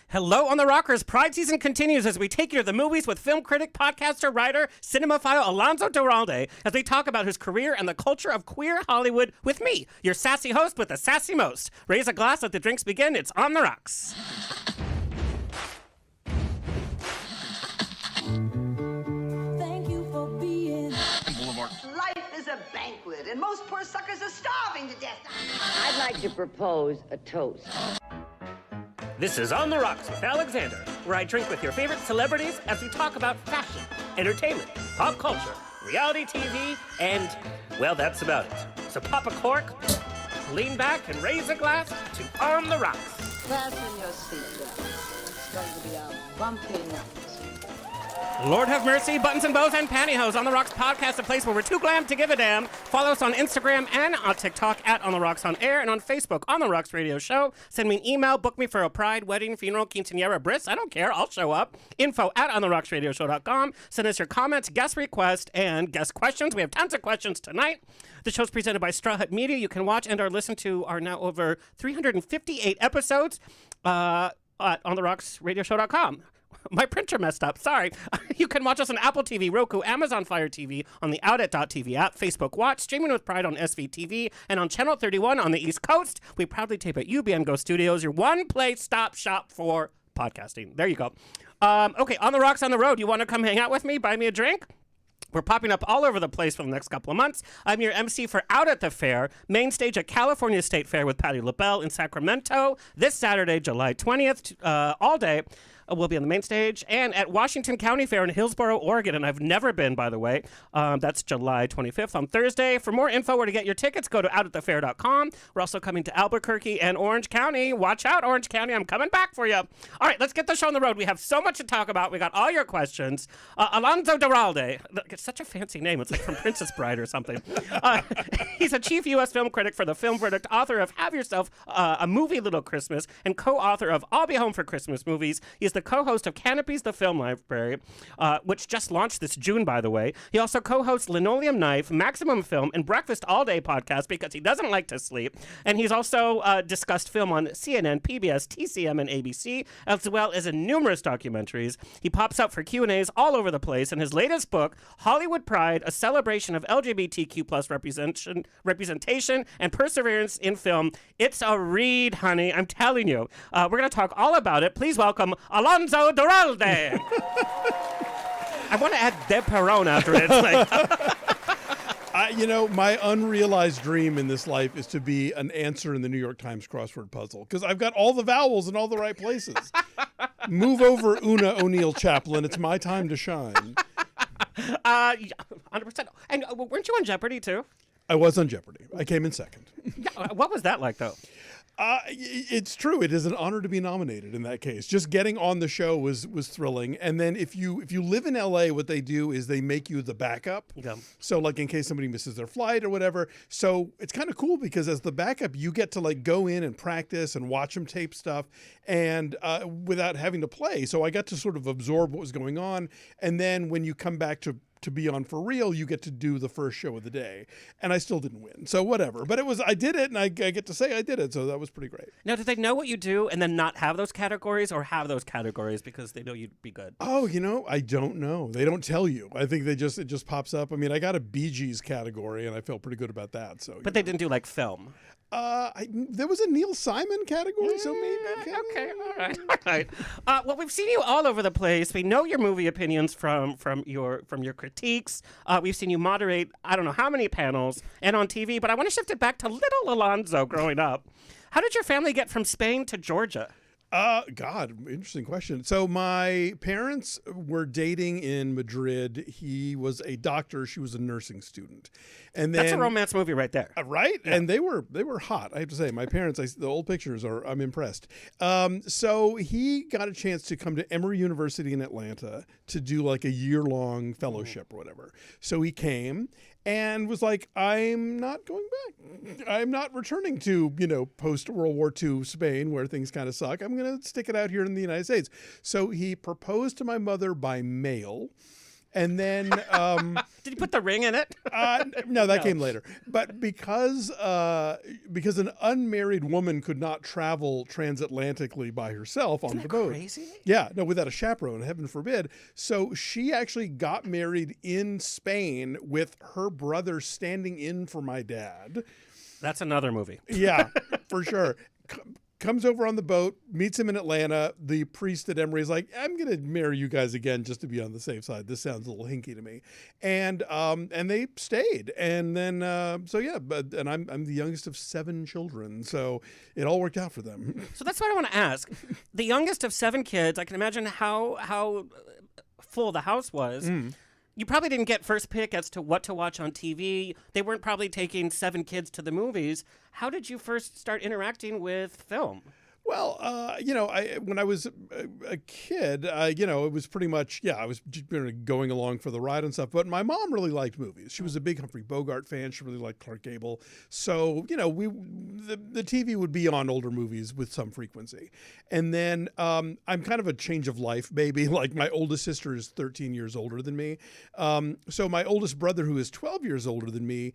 Hello on the Rockers. Pride season continues as we take you to the movies with film critic, podcaster, writer, cinemaphile Alonso Duralde as we talk about his career and the culture of queer Hollywood with me, your sassy host with the sassy most. Raise a glass, let the drinks begin. It's On the Rocks. Thank you for being Boulevard. Life is a banquet, and most poor suckers are starving to death. I'd like to propose a toast. This is On the Rocks with Alexander, where I drink with your favorite celebrities as we talk about fashion, entertainment, pop culture, reality TV, and, well, that's about it. So pop a cork, lean back, and raise a glass to On the Rocks. fasten your seatbelt. It's going to be a bumpy night. Lord have mercy, buttons and bows and pantyhose. On the Rocks podcast, a place where we're too glam to give a damn. Follow us on Instagram and on TikTok at On the Rocks on Air, and on Facebook, On the Rocks Radio Show. Send me an email, book me for a pride, wedding, funeral, quinceañera, bris. I don't care, I'll show up. Info at ontherocksradioshow.com. Send us your comments, guest requests, and guest questions. We have tons of questions tonight. The show's presented by Straw Hut Media. You can watch and or listen to our now over 358 episodes at ontherocksradioshow.com. My printer messed up. Sorry. You can watch us on Apple TV, Roku, Amazon Fire TV, on the Outlet.tv app, Facebook Watch, streaming with Pride on SVTV, and on Channel 31 on the East Coast. We proudly tape at UBN Go Studios, your one-place stop shop for podcasting. There you go. Okay, On the Rocks on the road. You want to come hang out with me? Buy me a drink? We're popping up all over the place for the next couple of months. I'm your MC for Out at the Fair, main stage at California State Fair with Patti LaBelle in Sacramento this Saturday, July 20th, all day. We'll be on the main stage, and at Washington County Fair in Hillsboro, Oregon, and I've never been, by the way. That's July 25th on Thursday. For more info where to get your tickets, go to outatthefair.com. We're also coming to Albuquerque and Orange County. Watch out, Orange County. I'm coming back for you. All right, let's get the show on the road. We have so much to talk about. We got all your questions. Alonso Duralde. It's such a fancy name. It's like from Princess Bride or something. He's a chief U.S. film critic for The Film Verdict, author of Have Yourself a Movie Little Christmas, and co-author of I'll Be Home for Christmas Movies. He's the co-host of Canopies the Film Library, which just launched this June, by the way. He also co-hosts Linoleum Knife, Maximum Film, and Breakfast All Day podcast because he doesn't like to sleep. And he's also discussed film on CNN, PBS, TCM, and ABC, as well as in numerous documentaries. He pops up for Q&As all over the place. And his latest book, Hollywood Pride, a celebration of LGBTQ plus representation and perseverance in film. It's a read, honey. I'm telling you. We're going to talk all about it. Please welcome Alonso Duralde. I want to add De Peron after it. My unrealized dream in this life is to be an answer in the New York Times crossword puzzle because I've got all the vowels in all the right places. Move over, Una O'Neill Chaplin. It's my time to shine. 100%. And weren't you on Jeopardy, too? I was on Jeopardy. I came in second. Yeah, what was that like, though? It's true. It is an honor to be nominated in that case. Just getting on the show was thrilling. And then if you live in LA, what they do is they make you the backup. Yeah. So like in case somebody misses their flight or whatever. So it's kind of cool because as the backup, you get to like go in and practice and watch them tape stuff and without having to play. So I got to sort of absorb what was going on. And then when you come back to be on for real, you get to do the first show of the day. And I still didn't win. So whatever. But I did it, and I get to say I did it. So that was pretty great. Now, do they know what you do and then not have those categories, or have those categories because they know you'd be good? Oh, I don't know. They don't tell you. I think it just pops up. I mean, I got a Bee Gees category, and I felt pretty good about that. So, But they didn't do like film. There was a Neil Simon category, so maybe. Okay, all right. Well, we've seen you all over the place. We know your movie opinions from your critiques. We've seen you moderate I don't know how many panels and on TV. But I want to shift it back to little Alonso growing up. How did your family get from Spain to Georgia? God, interesting question. So my parents were dating in Madrid. He was a doctor. She was a nursing student. And then, that's a romance movie right there. Right? Yeah. And they were hot, I have to say. My parents, the old pictures I'm impressed. So he got a chance to come to Emory University in Atlanta to do like a year-long fellowship or whatever. So he came and was like, I'm not going back. I'm not returning to, post-World War II Spain where things kind of suck. I'm going to stick it out here in the United States. So he proposed to my mother by mail. And then Did you put the ring in it? no, that came later. But because an unmarried woman could not travel transatlantically by herself on the boat. Crazy? Yeah, no, without a chaperone, heaven forbid. So she actually got married in Spain with her brother standing in for my dad. That's another movie. Yeah, for sure. Comes over on the boat, meets him in Atlanta. The priest at Emory is like, I'm going to marry you guys again just to be on the safe side. This sounds a little hinky to me. And they stayed. And then, and I'm the youngest of 7 children. So it all worked out for them. So that's what I want to ask. The youngest of 7 kids, I can imagine how full the house was. You probably didn't get first pick as to what to watch on TV. They weren't probably taking 7 kids to the movies. How did you first start interacting with film? Well, when I was a kid, it was pretty much, I was just going along for the ride and stuff. But my mom really liked movies. She was a big Humphrey Bogart fan. She really liked Clark Gable. So, the TV would be on older movies with some frequency. And then I'm kind of a change of life baby. Like my oldest sister is 13 years older than me. So my oldest brother, who is 12 years older than me,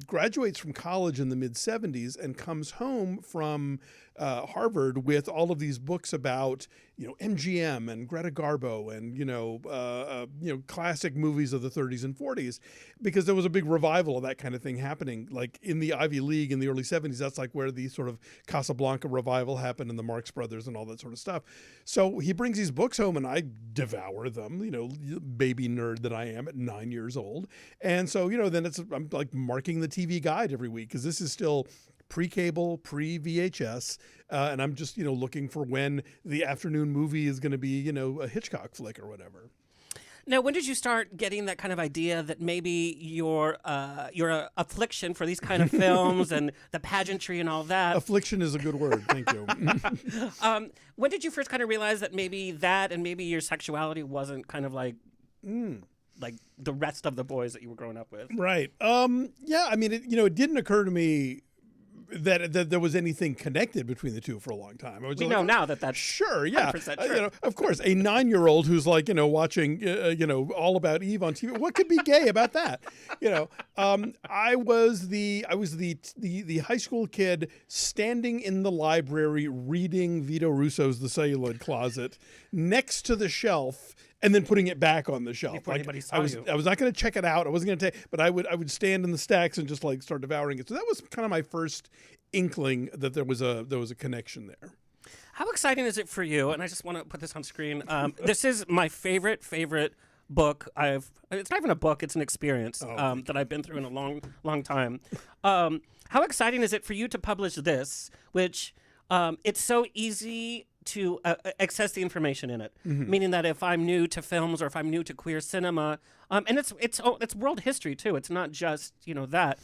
graduates from college in the mid-'70s and comes home from Harvard with all of these books about, MGM and Greta Garbo and, classic movies of the 30s and 40s, because there was a big revival of that kind of thing happening. Like in the Ivy League in the early 70s, that's like where the sort of Casablanca revival happened and the Marx Brothers and all that sort of stuff. So he brings these books home and I devour them, baby nerd that I am at 9 years old. And so, then I'm like marking the TV guide every week because this is still pre-cable, pre-VHS, and I'm just, looking for when the afternoon movie is going to be, a Hitchcock flick or whatever. Now, when did you start getting that kind of idea that maybe your affliction for these kind of films and the pageantry and all that? Affliction is a good word. Thank you. When did you first kind of realize that maybe that and maybe your sexuality wasn't kind of like the rest of the boys that you were growing up with? Right. It didn't occur to me that there was anything connected between the two for a long time. We know now that's sure, yeah, 100% true. Of course, a 9-year-old who's like watching All About Eve on TV. What could be gay about that? I was the high school kid standing in the library reading Vito Russo's The Celluloid Closet next to the shelf. And then putting it back on the shelf. Before anybody saw I was not going to check it out. I wasn't going to take, but I would stand in the stacks and just like start devouring it. So that was kind of my first inkling that there was a connection there. How exciting is it for you? And I just want to put this on screen. This is my favorite book. It's not even a book; it's an experience that I've been through in a long time. How exciting is it for you to publish this? Which it's so easy to access the information in it, meaning that if I'm new to films or if I'm new to queer cinema, and it's world history too. It's not just that.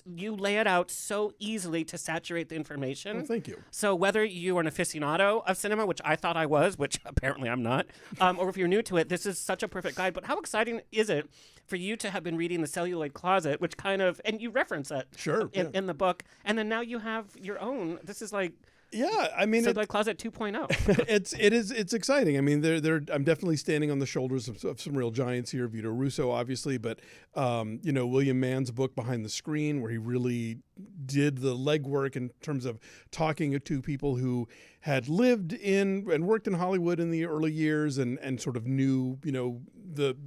You lay it out so easily to saturate the information. Well, thank you. So whether you are an aficionado of cinema, which I thought I was, which apparently I'm not, or if you're new to it, this is such a perfect guide. But how exciting is it for you to have been reading The Celluloid Closet, which kind of, and you reference that in the book, and then now you have your own. This is like. Yeah, I mean, Celluloid Closet 2.0. It's exciting. I mean, I'm definitely standing on the shoulders of some real giants here. Vito Russo, obviously, but William Mann's book Behind the Screen, where he really did the legwork in terms of talking to people who had lived in and worked in Hollywood in the early years and sort of knew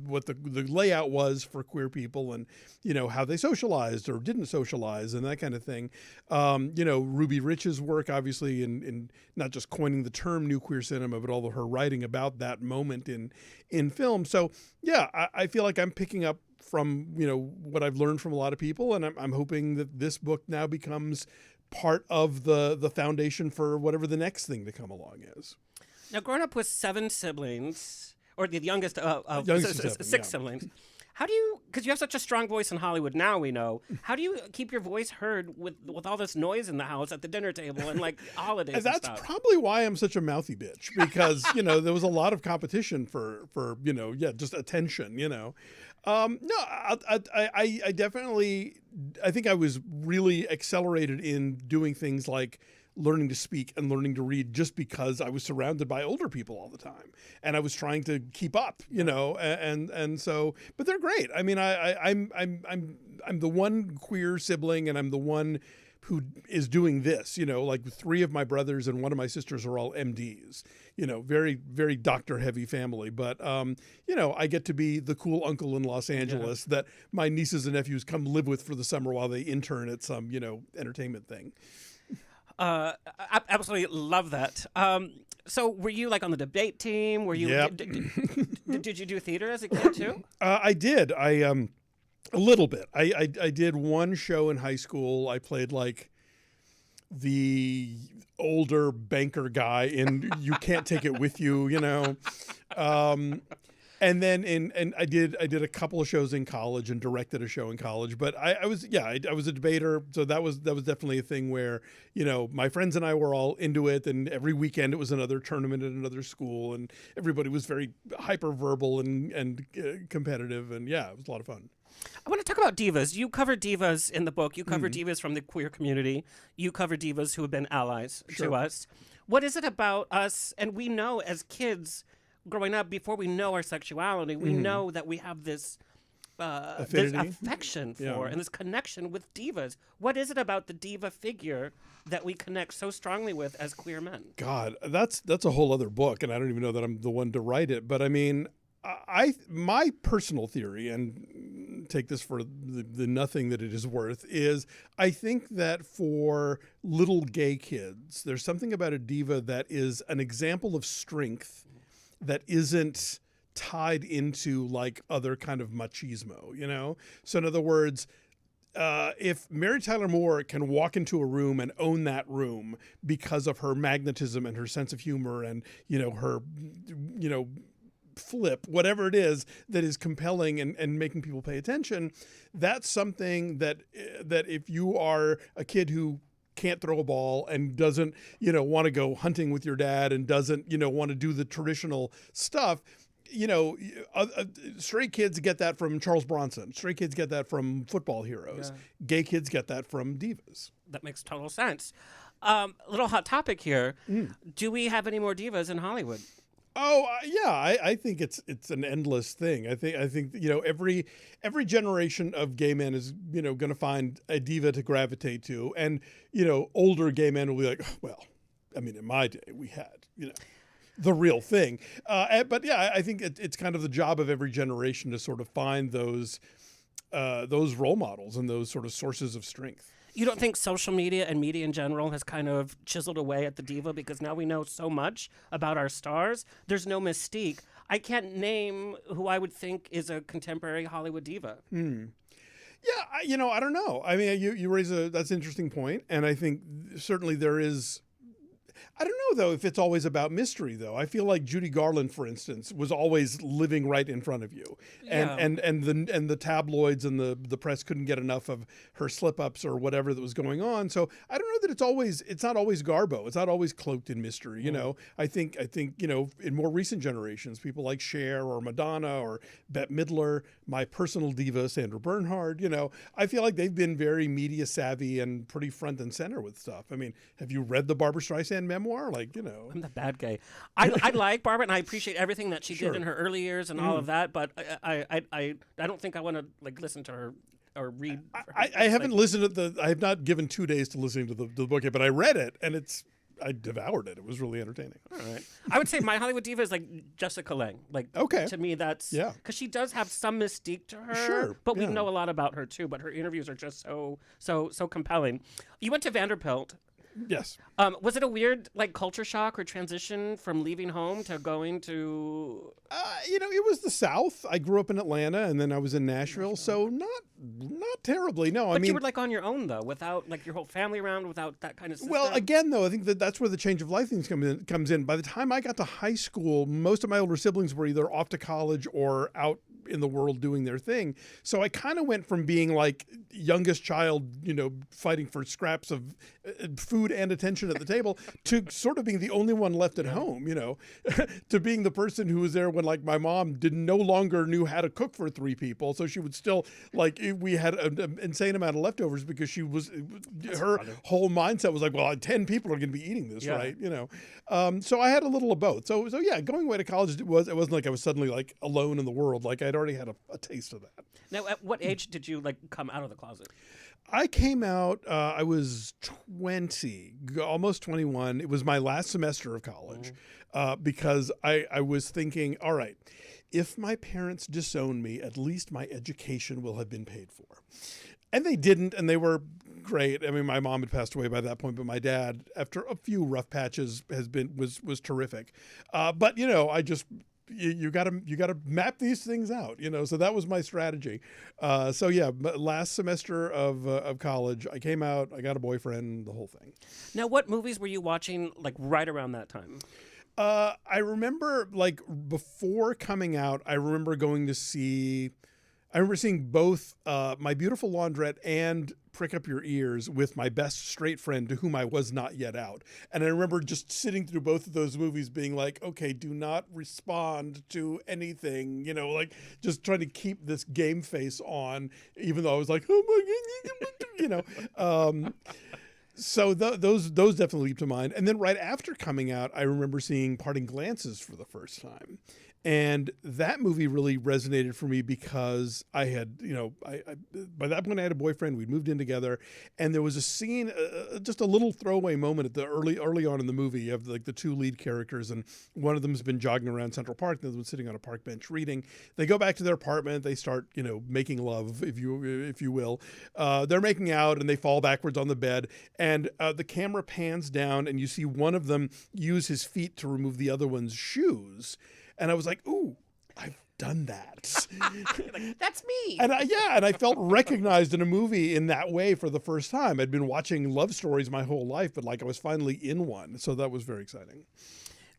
what the layout was for queer people and how they socialized or didn't socialize and that kind of thing. Ruby Rich's work, obviously, in not just coining the term new queer cinema, but all of her writing about that moment in film. So yeah, I feel like I'm picking up from what I've learned from a lot of people, and I'm hoping that this book now becomes part of the foundation for whatever the next thing to come along is. Now, growing up with 7 siblings, or the youngest of six siblings, how do you, because you have such a strong voice in Hollywood now, we know, how do you keep your voice heard with all this noise in the house at the dinner table and like holidays and that's stuff? Probably why I'm such a mouthy bitch, because, there was a lot of competition for just attention, No, I definitely, I think I was really accelerated in doing things like learning to speak and learning to read just because I was surrounded by older people all the time, and I was trying to keep up, and so. But they're great. I mean, I'm the one queer sibling, and I'm the one who is doing this, like 3 of my brothers and 1 of my sisters are all MDs, very, very doctor heavy family. But, I get to be the cool uncle in Los Angeles that my nieces and nephews come live with for the summer while they intern at some, entertainment thing. I absolutely love that. So were you like on the debate team? Were you, Yep. did you do theater as a kid too? I did. A little bit. I did one show in high school. I played like the older banker guy in You Can't Take It With You, and then I did a couple of shows in college and directed a show in college. But I was a debater, so that was definitely a thing where my friends and I were all into it, and every weekend it was another tournament at another school, and everybody was very hyper verbal and competitive, and it was a lot of fun. I want to talk about divas. You cover divas in the book. You cover divas from the queer community. You cover divas who have been allies to us. What is it about us? And we know as kids growing up, before we know our sexuality, we know that we have this affection for and this connection with divas. What is it about the diva figure that we connect so strongly with as queer men? God, that's a whole other book, and I don't even know that I'm the one to write it. But I mean, my personal theory, and take this for the nothing that it is worth, is I think that for little gay kids, there's something about a diva that is an example of strength that isn't tied into like other kind of machismo, So in other words, if Mary Tyler Moore can walk into a room and own that room because of her magnetism and her sense of humor and, her, flip, whatever it is that is compelling and making people pay attention, that's something that if you are a kid who can't throw a ball and doesn't, want to go hunting with your dad and doesn't, want to do the traditional stuff, straight kids get that from Charles Bronson. Straight kids get that from football heroes. Yeah. Gay kids get that from divas. That makes total sense. Little hot topic here. Do we have any more divas in Hollywood? Oh I think it's an endless thing. I think every generation of gay men is going to find a diva to gravitate to, and older gay men will be like, well, I mean, in my day we had the real thing. But I think it's kind of the job of every generation to sort of find those role models and those sort of sources of strength. You don't think social media and media in general has kind of chiseled away at the diva because now we know so much about our stars? There's no mystique. I can't name who I would think is a contemporary Hollywood diva. Yeah, I don't know. I mean, you raise that's an interesting point, and I think certainly there is. I don't know, though, if it's always about mystery, though. I feel like Judy Garland, for instance, was always living right in front of you. And the tabloids and the press couldn't get enough of her slip-ups or whatever that was going on. So I don't know that it's not always Garbo. It's not always cloaked in mystery, I think, in more recent generations, people like Cher or Madonna or Bette Midler, my personal diva, Sandra Bernhard, I feel like they've been very media savvy and pretty front and center with stuff. I mean, have you read the Barbra Streisand memoir? I'm the bad guy. I like Barbara, and I appreciate everything that she did in her early years and all of that. But I don't think I want to listen to her or read. I haven't listened to I have not given 2 days to listening to the book yet, but I read it and I devoured it. It was really entertaining. All right. I would say my Hollywood diva is like Jessica Lange. Okay. To me, that's because she does have some mystique to her. Sure. But we know a lot about her too. But her interviews are just so compelling. You went to Vanderbilt. Yes. Was it a weird culture shock or transition from leaving home to going to? It was the South. I grew up in Atlanta, and then I was in Nashville, so not terribly. No, but you were on your own though, without your whole family around, without that kind of system. Well, again, though, I think that's where the change of life things comes in. By the time I got to high school, most of my older siblings were either off to college or out in the world doing their thing. So I kind of went from being like youngest child, fighting for scraps of food and attention at the table to sort of being the only one left at home, to being the person who was there when like my mom no longer knew how to cook for 3 people. So she would still we had an insane amount of leftovers because her whole mindset was like, well, 10 people are going to be eating this, right? So I had a little of both. So yeah, going away to college, it wasn't like I was suddenly like alone in the world. Like I'd already had a taste of that. Now, at what age did you come out of the closet? I came out, I was 20, almost 21. It was my last semester of college because I was thinking, all right, if my parents disown me, at least my education will have been paid for. And they didn't, and they were great. I mean, my mom had passed away by that point, but my dad, after a few rough patches, was terrific. But I just you gotta map these things out, So that was my strategy. So yeah, last semester of college, I came out, I got a boyfriend, the whole thing. Now, what movies were you watching right around that time? I remember before coming out, I remember seeing both My Beautiful Laundrette and Prick Up Your Ears with my best straight friend to whom I was not yet out. And I remember just sitting through both of those movies being like, okay, do not respond to anything, just trying to keep this game face on, even though I was like, oh my God, So those definitely leap to mind. And then right after coming out, I remember seeing Parting Glances for the first time. And that movie really resonated for me because I had, by that point I had a boyfriend. We'd moved in together, and there was a scene, just a little throwaway moment at the early on in the movie. You have the 2 lead characters, and one of them's been jogging around Central Park, the other one's sitting on a park bench reading. They go back to their apartment. They start, making love, if you will. They're making out, and they fall backwards on the bed, and the camera pans down, and you see one of them use his feet to remove the other one's shoes. And I was like, ooh, I've done that. That's me. And I felt recognized in a movie in that way for the first time. I'd been watching love stories my whole life, but I was finally in one. So that was very exciting.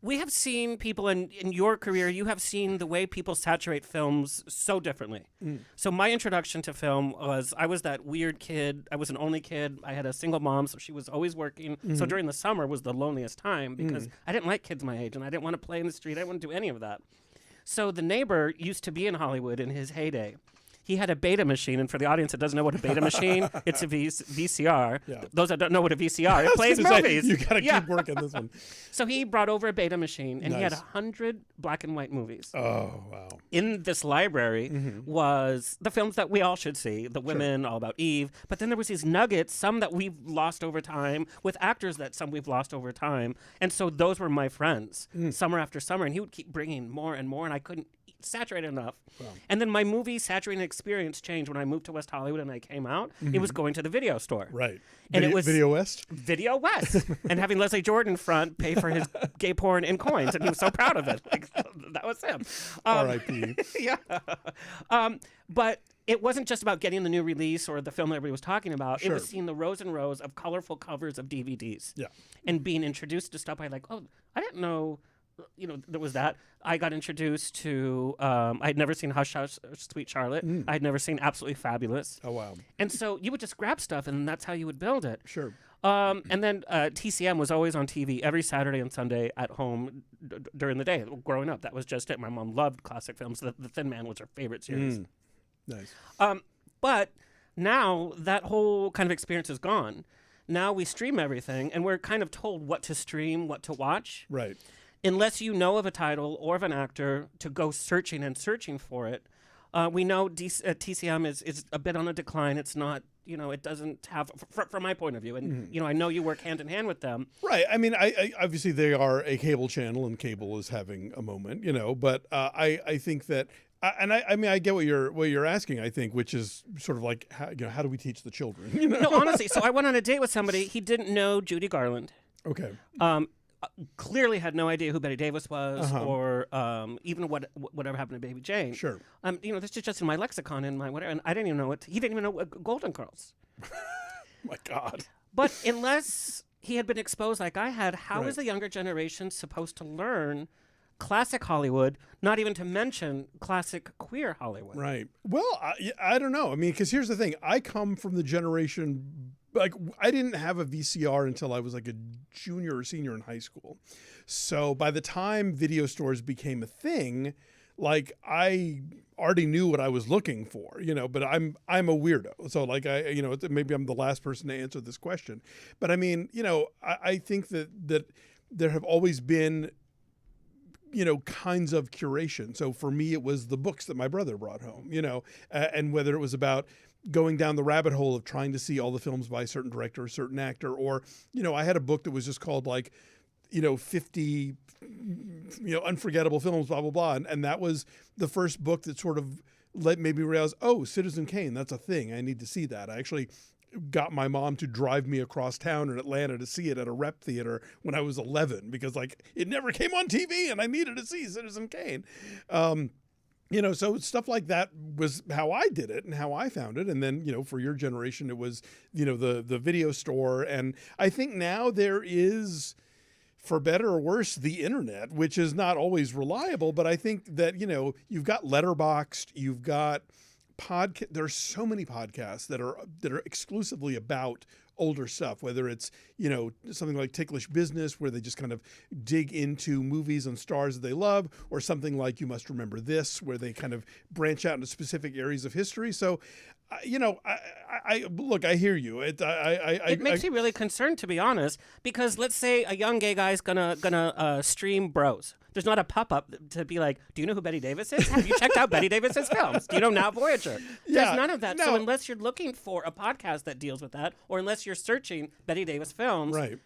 We have seen people in your career, you have seen the way people saturate films so differently. So my introduction to film was, I was that weird kid. I was an only kid. I had a single mom, so she was always working. So during the summer was the loneliest time because I didn't like kids my age, and I didn't want to play in the street. I didn't want to do any of that. So the neighbor used to be in Hollywood in his heyday. He had a beta machine, and for the audience that doesn't know what a beta machine, it's a VCR. Yeah. Those that don't know what a VCR, it plays movies. You got to keep working this one. So he brought over a beta machine, and he had 100 black and white movies. Oh, wow. In this library was the films that we all should see, The Women, All About Eve, but then there was these nuggets, some that we've lost over time, with actors that some we've lost over time, and so those were my friends, summer after summer, and he would keep bringing more and more, and I couldn't saturate enough. Wow. And then my movie saturating experience changed when I moved to West Hollywood and I came out. It was going to the video store. Right. And it was Video West? Video West. And having Leslie Jordan front pay for his gay porn in coins. And he was so proud of it. That was him. R.I.P. Yeah. But it wasn't just about getting the new release or the film that everybody was talking about. It was seeing the rows and rows of colorful covers of DVDs. Yeah. And being introduced to stuff I I didn't know there was that. I got introduced to, I'd never seen Hush Hush, Sweet Charlotte. I'd never seen Absolutely Fabulous. Oh, wow. And so you would just grab stuff, and that's how you would build it. Sure. And then TCM was always on TV every Saturday and Sunday at home during the day. Growing up, that was just it. My mom loved classic films. The Thin Man was her favorite series. Nice. But now that whole kind of experience is gone. Now we stream everything, and we're kind of told what to stream, what to watch. Right. Unless you know of a title or of an actor to go searching for it. We know TCM is a bit on a decline. It's not, it doesn't have, from my point of view, and, I know you work hand in hand with them. Right. I mean, I obviously they are a cable channel, and cable is having a moment, but I think that, I mean, I get what you're asking, I think, which is sort of like, how do we teach the children? No, honestly, so I went on a date with somebody, he didn't know Judy Garland. Okay. Clearly had no idea who Betty Davis was, or even whatever happened to Baby Jane. Sure. This is just in my lexicon, in my whatever, and I didn't even know it. He didn't even know what Golden Girls. My God. But unless he had been exposed like I had, how is the younger generation supposed to learn classic Hollywood, not even to mention classic queer Hollywood. Right. Well, I don't know. I mean, because here's the thing. I come from the generation, like, I didn't have a VCR until I was like a junior or senior in high school. So by the time video stores became a thing, like, I already knew what I was looking for, but I'm a weirdo. So like, maybe I'm the last person to answer this question, but I mean, I think that there have always been, kinds of curation. So for me, it was the books that my brother brought home, and whether it was about going down the rabbit hole of trying to see all the films by a certain director or certain actor, or, I had a book that was just called like, 50, unforgettable films, blah, blah, blah. And that was the first book that sort of made me realize, oh, Citizen Kane, that's a thing. I need to see that. I actually got my mom to drive me across town in Atlanta to see it at a rep theater when I was 11, because like it never came on TV and I needed to see Citizen Kane. So stuff like that was how I did it and how I found it. And then, for your generation, it was, the video store. And I think now there is, for better or worse, the internet, which is not always reliable. But I think that, you've got Letterboxd, you've got there's so many podcasts that are exclusively about older stuff, whether it's, something like Ticklish Business, where they just kind of dig into movies and stars that they love, or something like You Must Remember This, where they kind of branch out into specific areas of history. So, I look, I hear you. It makes me really concerned, to be honest, because let's say a young gay guy's gonna stream Bros. There's not a pop-up to be like, do you know who Betty Davis is? Have you checked out Betty Davis's films? Do you know Now Voyager? There's none of that. No. So unless you're looking for a podcast that deals with that, or unless you're searching Betty Davis films, right,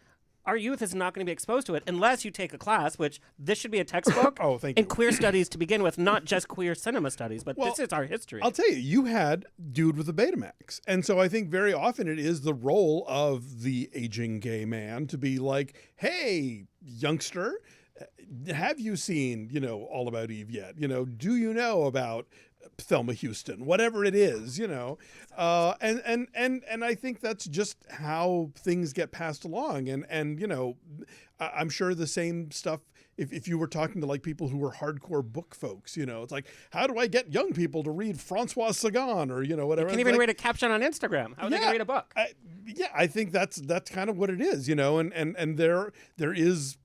our youth is not going to be exposed to it unless you take a class, which this should be a textbook oh, thank you. in queer studies to begin with, not just queer cinema studies, but this is our history. I'll tell you, you had Dude with a Betamax. And so I think very often it is the role of the aging gay man to be like, hey, youngster, have you seen, All About Eve yet? Do you know about Thelma Houston, whatever it is, and I think that's just how things get passed along. And I'm sure the same stuff, if you were talking to like people who were hardcore book folks, it's like, how do I get young people to read Francois Sagan or, whatever? You can't even read a caption on Instagram. How are they going to read a book? I think that's kind of what it is, and there is,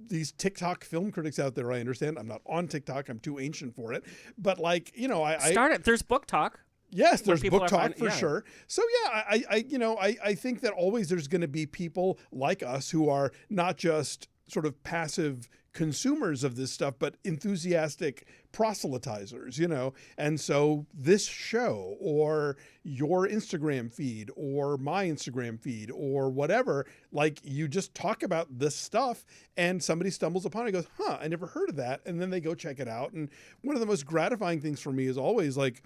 these TikTok film critics out there. I understand. I'm not on TikTok. I'm too ancient for it. But like, start it. There's Book Talk. Yes, there's Book Talk for sure. So yeah, I think that always there's going to be people like us who are not just sort of passive consumers of this stuff, but enthusiastic proselytizers, And so this show or your Instagram feed or my Instagram feed or whatever, like you just talk about this stuff and somebody stumbles upon it and goes, I never heard of that. And then they go check it out. And one of the most gratifying things for me is always like,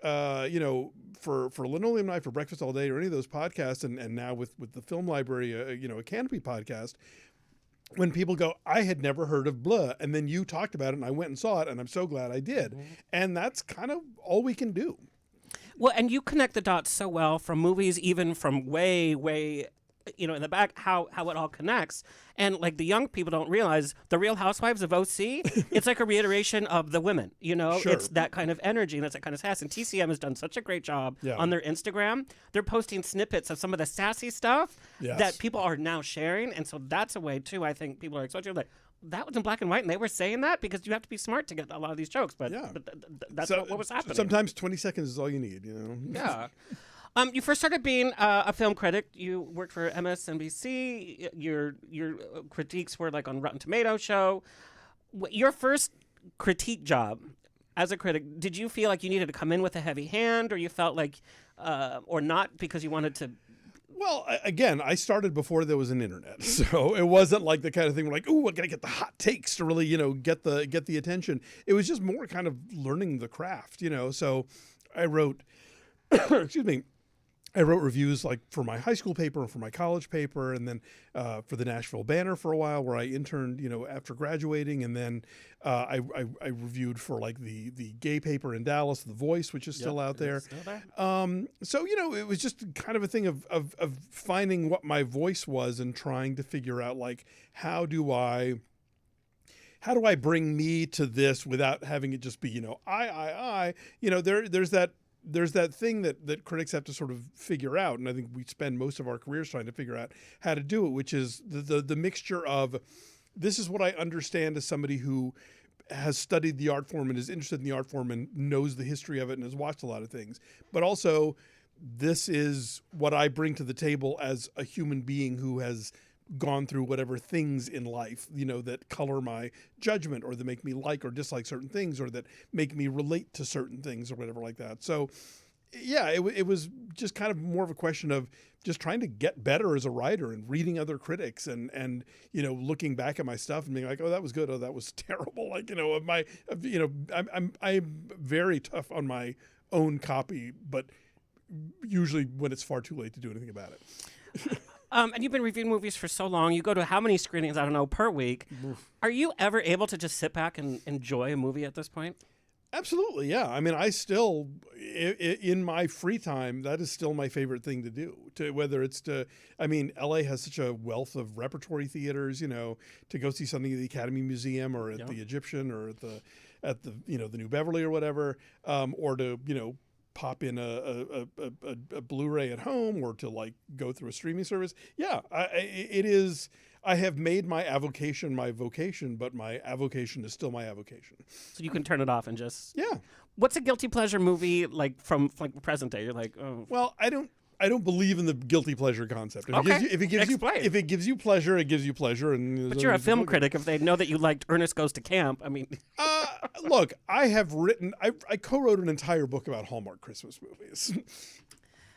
for Linoleum Night, for Breakfast All Day, or any of those podcasts, and now with the Film Library, a Canopy podcast, when people go, I had never heard of blah, and then you talked about it, and I went and saw it, and I'm so glad I did. Mm-hmm. And that's kind of all we can do. Well, and you connect the dots so well from movies, even from way, way, in the back, how it all connects. And like the young people don't realize the Real Housewives of OC, it's like a reiteration of the women, Sure. It's that kind of energy and that's that kind of sass. And TCM has done such a great job on their Instagram. They're posting snippets of some of the sassy stuff that people are now sharing. And so that's a way too, I think people are excited. Like, that was in black and white and they were saying that because you have to be smart to get a lot of these jokes. But, that's what was happening. Sometimes 20 seconds is all you need, Yeah. You first started being a film critic. You worked for MSNBC. Your critiques were like on Rotten Tomatoes show. Your first critique job as a critic, did you feel like you needed to come in with a heavy hand, or you felt like, or not because you wanted to? Well, again, I started before there was an internet, so it wasn't like the kind of thing where like, ooh, I gotta get the hot takes to really, get the attention. It was just more kind of learning the craft, So I wrote, excuse me. I wrote reviews like for my high school paper and for my college paper, and then for the Nashville Banner for a while, where I interned, after graduating, and then I reviewed for like the gay paper in Dallas, The Voice, which is still out there. So it was just kind of a thing of finding what my voice was and trying to figure out like how do I how do I bring me to this without having it just be, I, there's that thing that critics have to sort of figure out. And I think we spend most of our careers trying to figure out how to do it, which is the mixture of, this is what I understand as somebody who has studied the art form and is interested in the art form and knows the history of it and has watched a lot of things. But also, this is what I bring to the table as a human being who has gone through whatever things in life, that color my judgment or that make me like or dislike certain things or that make me relate to certain things or whatever like that. So yeah, it was just kind of more of a question of just trying to get better as a writer and reading other critics and looking back at my stuff and being like, oh, that was good. Oh, that was terrible. Like, I'm very tough on my own copy, but usually when it's far too late to do anything about it. And you've been reviewing movies for so long. You go to how many screenings, I don't know, per week. Are you ever able to just sit back and enjoy a movie at this point? Absolutely, yeah. I mean, I still, in my free time, that is still my favorite thing to do. LA has such a wealth of repertory theaters, to go see something at the Academy Museum or at the Egyptian or at the the New Beverly or whatever, or to, pop in a Blu-ray at home or to like go through a streaming service. Yeah, I have made my avocation my vocation, but my avocation is still my avocation. So you can turn it off and just... Yeah. What's a guilty pleasure movie like from like present day? You're like, oh. Well, I don't believe in the guilty pleasure concept. If it gives you pleasure, it gives you pleasure. But you're a film critic. If they know that you liked Ernest Goes to Camp, I mean... Look, I co-wrote an entire book about Hallmark Christmas movies.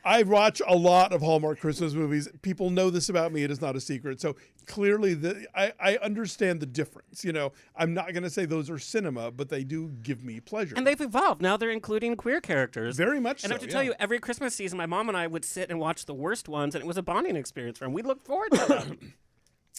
I watch a lot of Hallmark Christmas movies. People know this about me. It is not a secret. So clearly, I understand the difference. I'm not going to say those are cinema, but they do give me pleasure. And they've evolved. Now they're including queer characters. Very much and so, I have to tell you, every Christmas season, my mom and I would sit and watch the worst ones, and it was a bonding experience for them. We looked forward to them.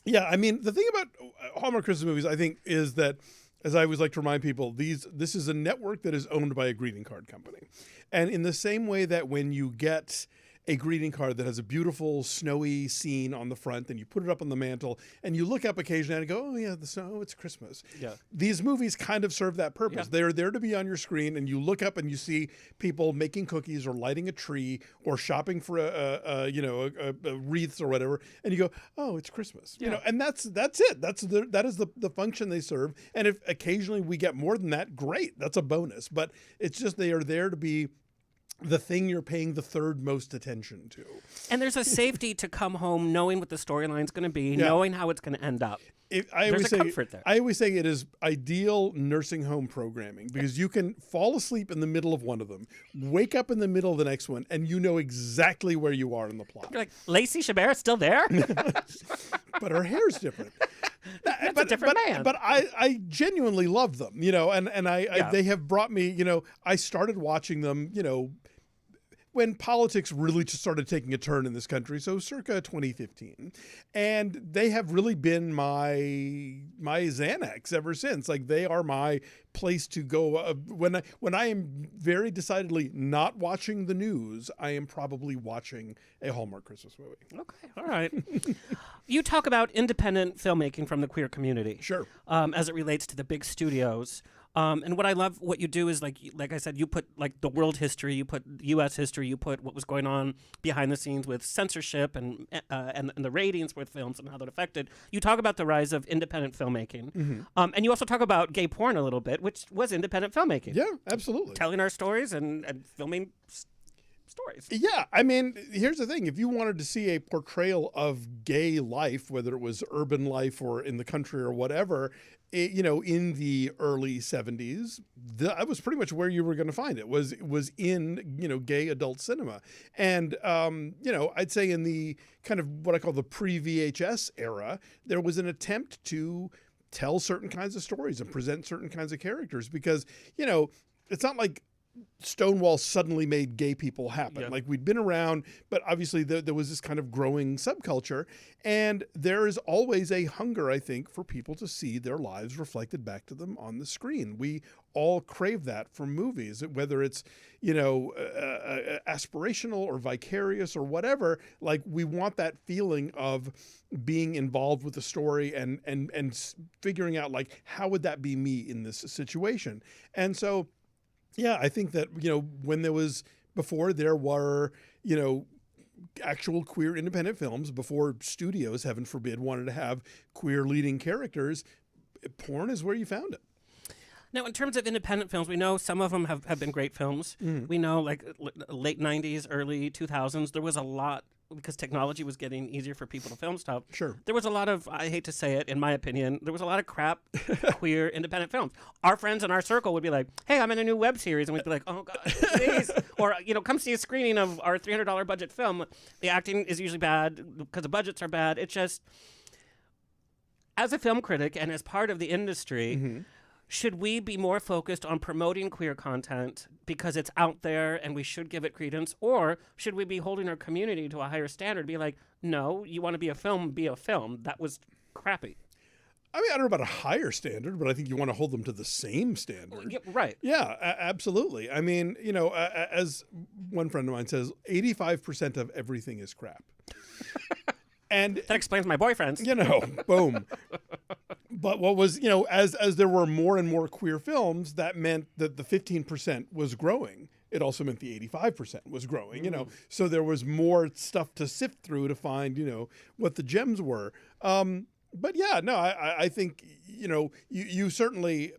Yeah, I mean, the thing about Hallmark Christmas movies, I think, is that, as I always like to remind people, this is a network that is owned by a greeting card company. And in the same way that when you get a greeting card that has a beautiful snowy scene on the front, and you put it up on the mantle, and you look up occasionally and go, oh yeah, the snow, it's Christmas. Yeah. These movies kind of serve that purpose. Yeah. They're there to be on your screen, and you look up and you see people making cookies or lighting a tree or shopping for a wreaths or whatever, and you go, oh, it's Christmas. Yeah. And that's it. That is the function they serve. And if occasionally we get more than that, great. That's a bonus. But it's just they are there to be the thing you're paying the third most attention to. And there's a safety to come home knowing what the storyline's going to be, knowing how it's going to end up. There's a comfort there. I always say it is ideal nursing home programming because you can fall asleep in the middle of one of them, wake up in the middle of the next one, and you know exactly where you are in the plot. You're like, Lacey Chabert is still there? But her hair's different. That's a different man. But I genuinely love them, and they have brought me, I started watching them, when politics really just started taking a turn in this country, so circa 2015. And they have really been my Xanax ever since. Like, they are my place to go. When I am very decidedly not watching the news, I am probably watching a Hallmark Christmas movie. Okay, all right. You talk about independent filmmaking from the queer community. Sure. As it relates to the big studios. And what I love, what you do is like I said, you put like the world history, you put U.S. history, you put what was going on behind the scenes with censorship and the ratings with films and how that affected. You talk about the rise of independent filmmaking, and you also talk about gay porn a little bit, which was independent filmmaking. Yeah, absolutely. Telling our stories and filming stories. Yeah, I mean, here's the thing. If you wanted to see a portrayal of gay life, whether it was urban life or in the country or whatever, in the early 70s, that was pretty much where you were going to find it, was in, gay adult cinema. And, I'd say in the kind of what I call the pre-VHS era, there was an attempt to tell certain kinds of stories and present certain kinds of characters because, it's not like Stonewall suddenly made gay people happen. Yeah. Like we'd been around, but obviously there was this kind of growing subculture. And there is always a hunger, I think, for people to see their lives reflected back to them on the screen. We all crave that from movies, whether it's, aspirational or vicarious or whatever. Like we want that feeling of being involved with the story and figuring out like, how would that be me in this situation? And so, yeah, I think that, when there were, actual queer independent films, before studios, heaven forbid, wanted to have queer leading characters, porn is where you found it. Now, in terms of independent films, we know some of them have been great films. We know, like, late 90s, early 2000s, there was a lot, because technology was getting easier for people to film stuff. Sure. There was a lot of, I hate to say it, in my opinion, there was a lot of crap queer independent films. Our friends in our circle would be like, hey, I'm in a new web series. And we'd be like, oh, God, please. Or, come see a screening of our $300 budget film. The acting is usually bad because the budgets are bad. It's just, as a film critic and as part of the industry, should we be more focused on promoting queer content because it's out there and we should give it credence? Or should we be holding our community to a higher standard? Be like, no, you want to be a film, be a film. That was crappy. I mean, I don't know about a higher standard, but I think you want to hold them to the same standard. Yeah, right. Yeah, absolutely. I mean, as one friend of mine says, 85% of everything is crap. And that explains my boyfriends. Boom. But what was, as there were more and more queer films, that meant that the 15% was growing. It also meant the 85% was growing, So there was more stuff to sift through to find, what the gems were. But yeah, no, I think, you certainly,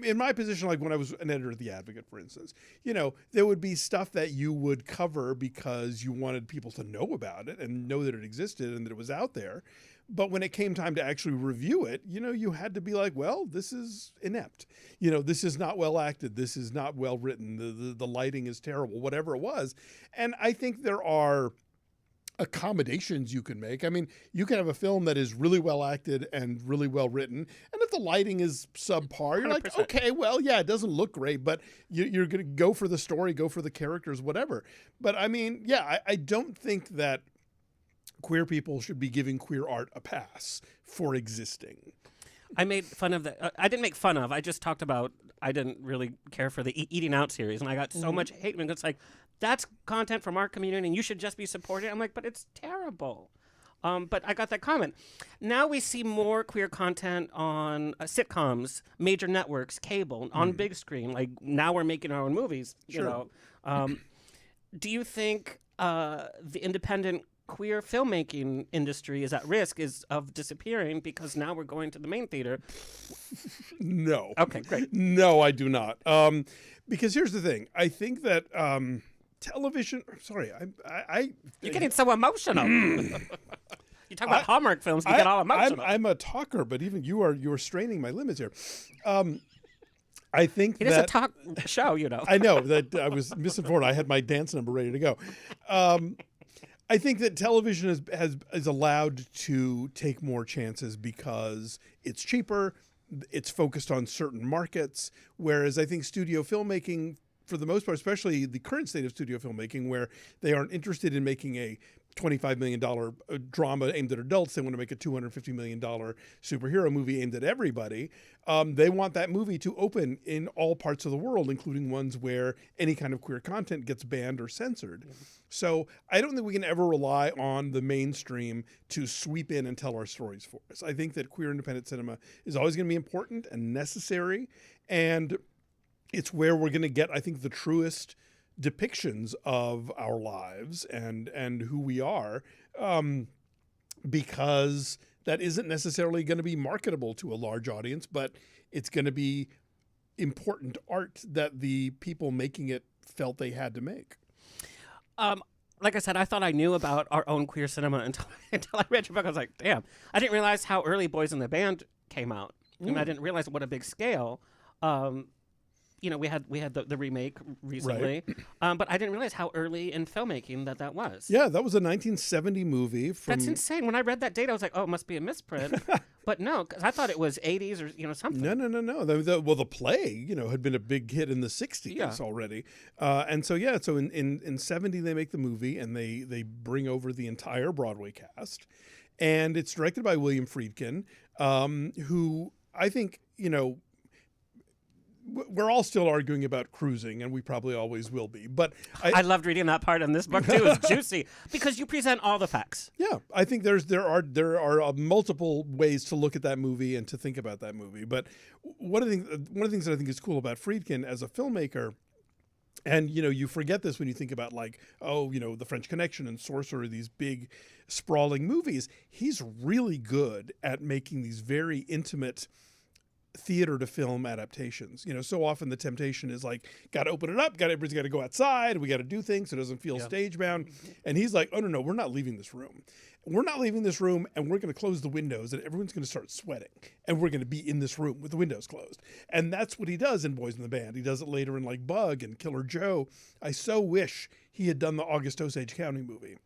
in my position, like when I was an editor at The Advocate, for instance, there would be stuff that you would cover because you wanted people to know about it and know that it existed and that it was out there. But when it came time to actually review it, you had to be like, well, this is inept. This is not well acted. This is not well written. The lighting is terrible, whatever it was. And I think there are accommodations you can make. I mean, you can have a film that is really well acted and really well written, and if the lighting is subpar, you're 100%. Like, okay, well, yeah, it doesn't look great, but you're going to go for the story, go for the characters, whatever. But I mean, yeah, I don't think that queer people should be giving queer art a pass for existing. I made fun of that. I didn't make fun of. I just talked about I didn't really care for the Eating Out series, and I got so much hate when it's like, that's content from our community, and you should just be supporting it. I'm like, but it's terrible. But I got that comment. Now we see more queer content on sitcoms, major networks, cable, on big screen. Like now we're making our own movies. Sure. Do you think the independent queer filmmaking industry is at risk of disappearing because now we're going to the main theater? No. Okay, great. No, I do not. Because here's the thing. I think that television. Sorry, You're getting so emotional. You talk about Hallmark films, you get all emotional. I'm a talker, but even you're straining my limits here. I think it is a talk show, I know that I was misinformed. I had my dance number ready to go. I think that television is allowed to take more chances because it's cheaper, it's focused on certain markets, whereas I think studio filmmaking, for the most part, especially the current state of studio filmmaking, where they aren't interested in making a $25 million drama aimed at adults. They want to make a $250 million superhero movie aimed at everybody. They want that movie to open in all parts of the world, including ones where any kind of queer content gets banned or censored. So I don't think we can ever rely on the mainstream to sweep in and tell our stories for us. I think that queer independent cinema is always going to be important and necessary. And it's where we're going to get, I think, the truest depictions of our lives and who we are, because that isn't necessarily going to be marketable to a large audience, but it's going to be important art that the people making it felt they had to make. Like I said, I thought I knew about our own queer cinema until I read your book. I was like, damn, I didn't realize how early Boys in the Band came out. And I didn't realize what a big scale. we had the remake recently, but I didn't realize how early in filmmaking that was. Yeah, that was a 1970 movie. That's insane. When I read that date, I was like, oh, it must be a misprint. But no, because I thought it was 80s or something. No. The play, had been a big hit in the 60s already. And so in 70 they make the movie and they bring over the entire Broadway cast. And it's directed by William Friedkin, who I think, we're all still arguing about cruising, and we probably always will be. But I loved reading that part in this book too. It's juicy because you present all the facts. Yeah, I think there are multiple ways to look at that movie and to think about that movie. But one of the things that I think is cool about Friedkin as a filmmaker. And, you forget this when you think about The French Connection and Sorcerer, these big sprawling movies. He's really good at making these very intimate theater to film adaptations. So often the temptation is got to open it up, everybody's got to go outside, we got to do things so it doesn't feel stage bound. And he's like, oh, no, we're not leaving this room. We're not leaving this room, and we're going to close the windows, and everyone's going to start sweating, and we're going to be in this room with the windows closed. And that's what he does in Boys in the Band. He does it later in Bug and Killer Joe. I so wish he had done the August Osage County movie.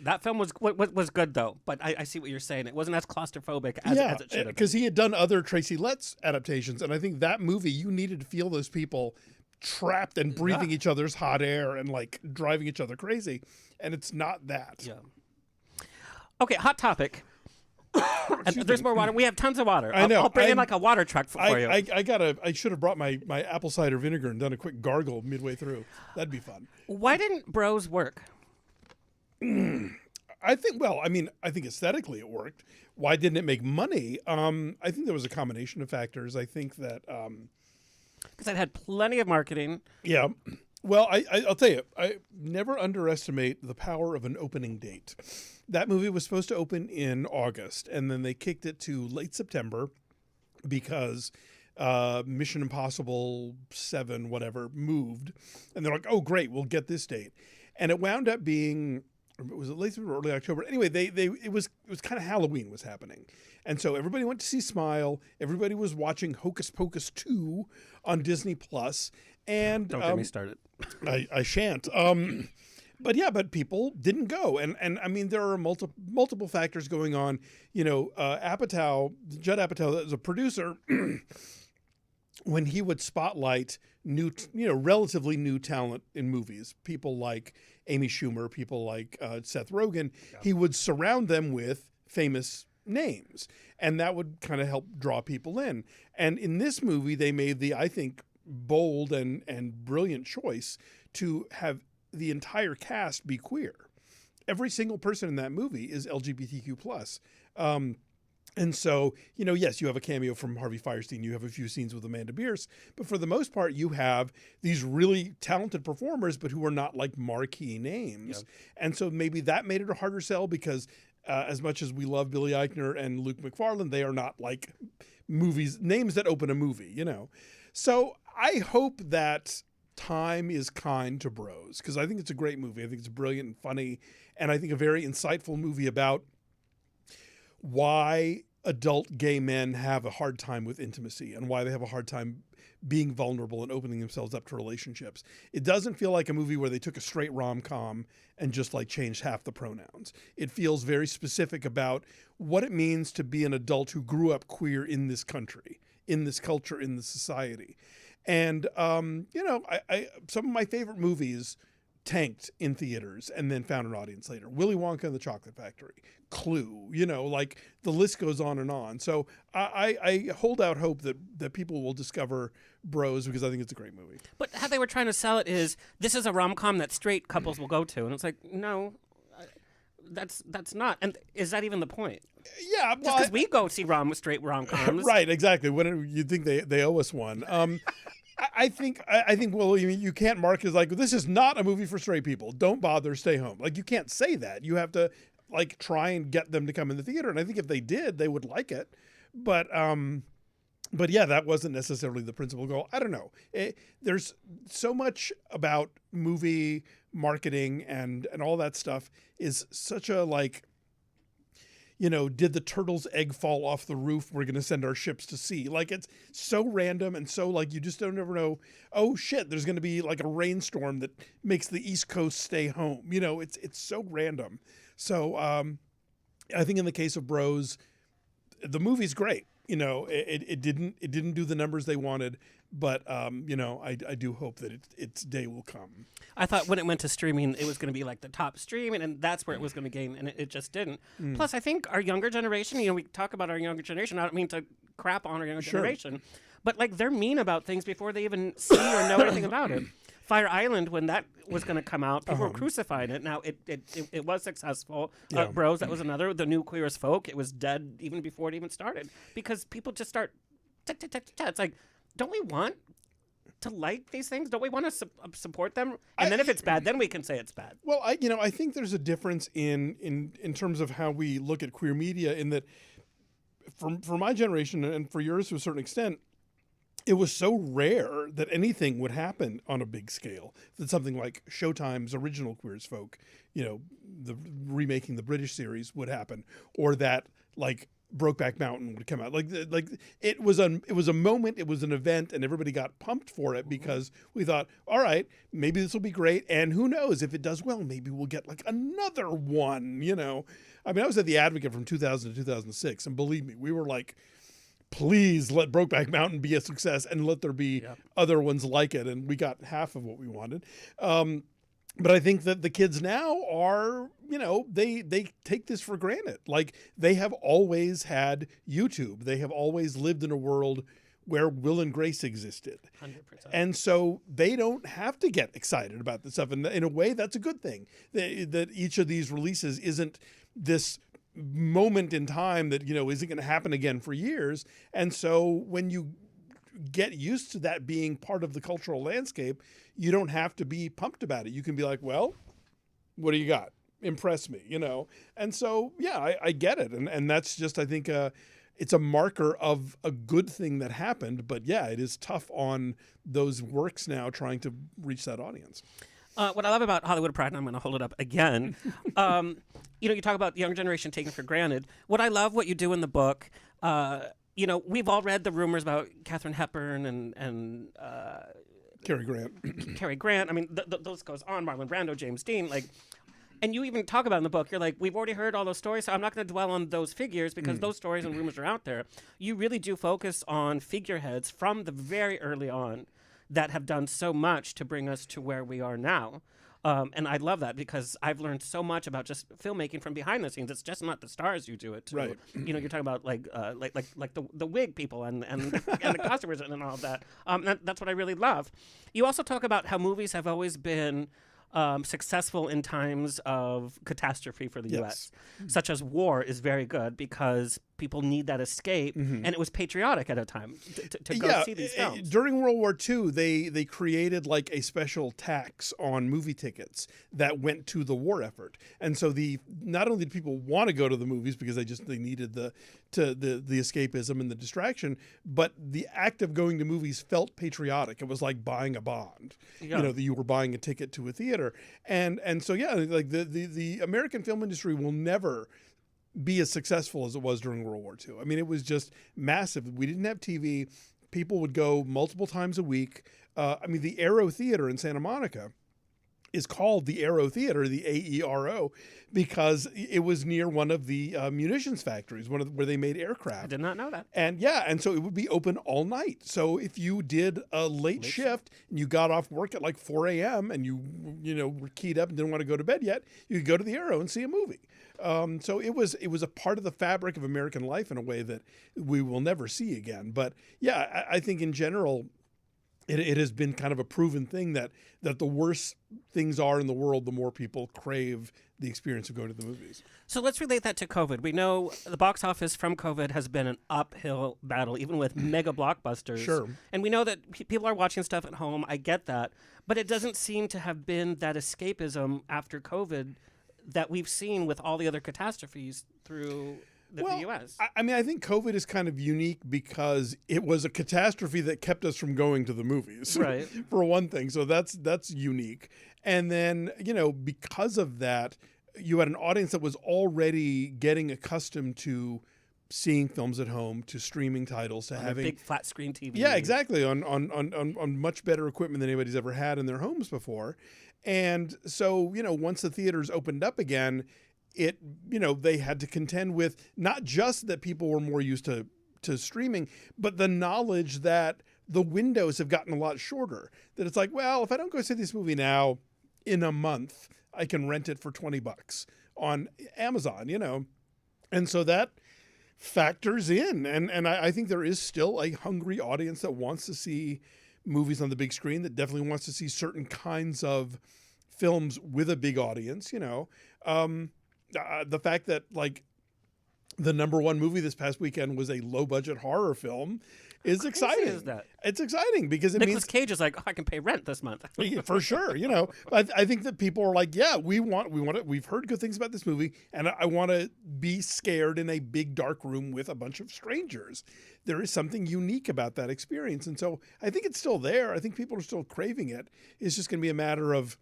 That film was good, though, but I see what you're saying. It wasn't as claustrophobic as it should have been. Because he had done other Tracy Letts adaptations, and I think that movie, you needed to feel those people trapped and breathing each other's hot air and driving each other crazy, and it's not that. Yeah. Okay, hot topic. And there's more water. We have tons of water. I know. I'll bring in a water truck for you. I should have brought my apple cider vinegar and done a quick gargle midway through. That'd be fun. Why didn't Bros work? I think aesthetically it worked. Why didn't it make money? I think there was a combination of factors. I think that because it had plenty of marketing. Yeah. Well, I'll tell you, I never underestimate the power of an opening date. That movie was supposed to open in August, and then they kicked it to late September because Mission Impossible 7, whatever, moved. And they're like, oh, great, we'll get this date. And it wound up being, was it late September or early October? Anyway, it was kind of Halloween was happening. And so everybody went to see Smile. Everybody was watching Hocus Pocus 2 on Disney Plus. And don't get me started. I shan't. But people didn't go, and I mean there are multiple factors going on. Judd Apatow, as a producer, when he would spotlight relatively new talent in movies, people like Amy Schumer, people like Seth Rogen, he would surround them with famous names, and that would kind of help draw people in. And in this movie, they made the, I think, bold and brilliant choice to have the entire cast be queer. Every single person in that movie is LGBTQ plus. And so, yes, you have a cameo from Harvey Fierstein. You have a few scenes with Amanda Bierce. But for the most part, you have these really talented performers, but who are not marquee names. Yep. And so maybe that made it a harder sell because as much as we love Billy Eichner and Luke McFarlane, they are not names that open a movie, So I hope that time is kind to Bros, because I think it's a great movie. I think it's brilliant and funny, and I think a very insightful movie about why adult gay men have a hard time with intimacy and why they have a hard time being vulnerable and opening themselves up to relationships. It doesn't feel like a movie where they took a straight rom-com and just changed half the pronouns. It feels very specific about what it means to be an adult who grew up queer in this country, in this culture, in this society. And, I some of my favorite movies tanked in theaters and then found an audience later. Willy Wonka and the Chocolate Factory, Clue, the list goes on and on. So I hold out hope that people will discover Bros, because I think it's a great movie. But how they were trying to sell it is, this is a rom-com that straight couples will go to. And it's no, that's not. And is that even the point? Yeah. Just because we go see straight rom-coms. Right, exactly. When you think they owe us one. I think well, you can't mark it as this is not a movie for straight people. Don't bother, stay home. You can't say that. You have to try and get them to come in the theater. And I think if they did, they would like it. But yeah, that wasn't necessarily the principal goal. I don't know. There's so much about movie marketing and all that stuff is such a did the turtle's egg fall off the roof? We're going to send our ships to sea. Like, it's so random. And so like, you just don't ever know, oh shit, there's going to be like a rainstorm that makes the East Coast stay home. It's so random. So I think in the case of Bros, the movie's great. It didn't do the numbers they wanted, but I do hope that its day will come. I thought when it went to streaming, it was going to be like the top stream, and that's where it was going to gain, and it just didn't. Plus, I think our younger generation, we talk about our younger generation. I don't mean to crap on our younger generation, but like they're mean about things before they even see or know anything about it. Fire Island, when that was going to come out, people were crucifying it. Now, it was successful. Bros, that was another. The New Queer as Folk, it was dead even before it even started. Because people just start... It's like, don't we want to like these things? Don't we want to support them? And then if it's bad, then we can say it's bad. Well, I think there's a difference in terms of how we look at queer media, in that for my generation, and for yours to a certain extent, it was so rare that anything would happen on a big scale, that something like Showtime's original Queer as Folk, the remaking the British series would happen, or that like Brokeback Mountain would come out. Like it was a moment, it was an event, and everybody got pumped for it because we thought, all right, maybe this will be great, and who knows, if it does well, maybe we'll get like another one. I mean, I was at the Advocate from 2000 to 2006, and believe me, we were like, please let Brokeback Mountain be a success and let there be other ones like it. And we got half of what we wanted. But I think that the kids now are, they take this for granted. Like, they have always had YouTube. They have always lived in a world where Will and Grace existed. 100%. And so they don't have to get excited about this stuff. And in a way, that's a good thing, that each of these releases isn't this moment in time that isn't going to happen again for years. And so when you get used to that being part of the cultural landscape, you don't have to be pumped about it. You can be like, well, what do you got? Impress me, And so I get it, and that's just, I think it's a marker of a good thing that happened. But it is tough on those works now trying to reach that audience. What I love about Hollywood Pride, and I'm going to hold it up again, you talk about the younger generation taken for granted. What I love, what you do in the book, we've all read the rumors about Katharine Hepburn and Cary Grant. Cary Grant. I mean, those goes on. Marlon Brando, James Dean, and you even talk about in the book, you're like, we've already heard all those stories, so I'm not going to dwell on those figures because those stories and rumors are out there. You really do focus on figureheads from the very early on that have done so much to bring us to where we are now. And I love that because I've learned so much about just filmmaking from behind the scenes. It's just not the stars you do it to. Right. You're talking about like the wig people and the costumers and all of that. That's what I really love. You also talk about how movies have always been successful in times of catastrophe for the U.S., such as war is very good because people need that escape, and it was patriotic at a time to go see these films. During World War II, they created like a special tax on movie tickets that went to the war effort, and so not only did people want to go to the movies because they needed the escapism and the distraction, but the act of going to movies felt patriotic. It was like buying a bond, that you were buying a ticket to a theater, and so like the American film industry will never be as successful as it was during World War II. I mean, it was just massive. We didn't have TV. People would go multiple times a week. The Aero Theater in Santa Monica is called the Aero Theater, the AERO, because it was near one of the munitions factories, where they made aircraft. I did not know that. And so it would be open all night. So if you did a late shift and you got off work at like 4 a.m. and you were keyed up and didn't want to go to bed yet, you could go to the Aero and see a movie. So it was a part of the fabric of American life in a way that we will never see again. But I think in general, it has been kind of a proven thing that the worse things are in the world, the more people crave the experience of going to the movies. So let's relate that to COVID. We know the box office from COVID has been an uphill battle, even with mega blockbusters. Sure. And we know that people are watching stuff at home. I get that. But it doesn't seem to have been that escapism after COVID that we've seen with all the other catastrophes through the U.S. I think COVID is kind of unique because it was a catastrophe that kept us from going to the movies, right? For one thing. So that's unique. And then, because of that, you had an audience that was already getting accustomed to seeing films at home, to streaming titles, to On having a big flat screen TV. Yeah, exactly. On much better equipment than anybody's ever had in their homes before. And so, once the theaters opened up again, they had to contend with not just that people were more used to streaming, but the knowledge that the windows have gotten a lot shorter. That it's like, well, if I don't go see this movie now, in a month, I can rent it for $20 on Amazon, And so that factors in. And I think there is still a hungry audience that wants to see movies on the big screen, that definitely wants to see certain kinds of films with a big audience, the fact that like the number one movie this past weekend was a low budget horror film is exciting. Is that? It's exciting because it Nicolas means Cage is like, I can pay rent this month. for sure, I think that people are like, yeah, we want it. We've heard good things about this movie, and I want to be scared in a big dark room with a bunch of strangers. There is something unique about that experience, and so I think it's still there. I think people are still craving it. It's just going to be a matter of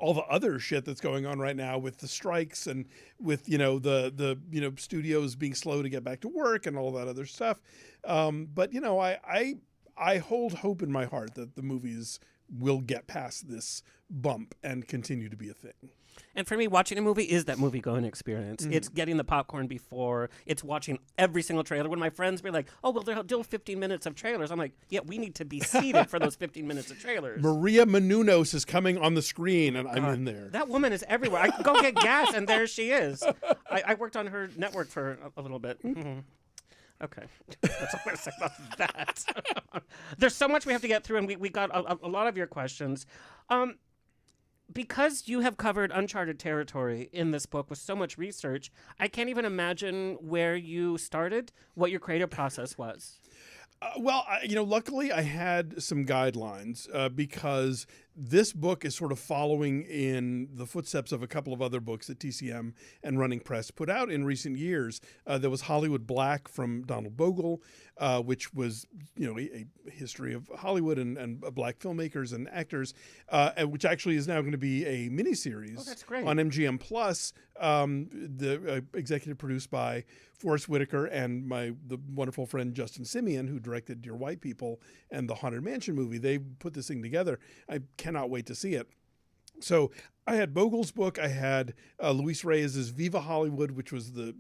all the other shit that's going on right now with the strikes and with the studios being slow to get back to work and all that other stuff. But I hold hope in my heart that the movies will get past this bump and continue to be a thing. And for me, watching a movie is that movie-going experience. It's getting the popcorn before. It's watching every single trailer. When my friends be like, oh, well, they'll do 15 minutes of trailers. I'm like, yeah, we need to be seated for those 15 minutes of trailers. Maria Menounos is coming on the screen, and I'm in there. That woman is everywhere. I can go get gas, and there she is. I worked on her network for a little bit. Mm-hmm. Okay. That's all I'm going to say about that. There's so much we have to get through, and we got a lot of your questions. Because you have covered uncharted territory in this book with so much research, I can't even imagine where you started, what your creative process was. Luckily I had some guidelines because this book is sort of following in the footsteps of a couple of other books that TCM and Running Press put out in recent years. There was Hollywood Black from Donald Bogle, which was, a history of Hollywood and black filmmakers and actors, which actually is now going to be a miniseries on MGM Plus, executive produced by Forrest Whitaker and the wonderful friend Justin Simeon, who directed Dear White People and the Haunted Mansion movie. They put this thing together. I cannot wait to see it. So I had Bogle's book. I had Luis Reyes's Viva Hollywood, which was the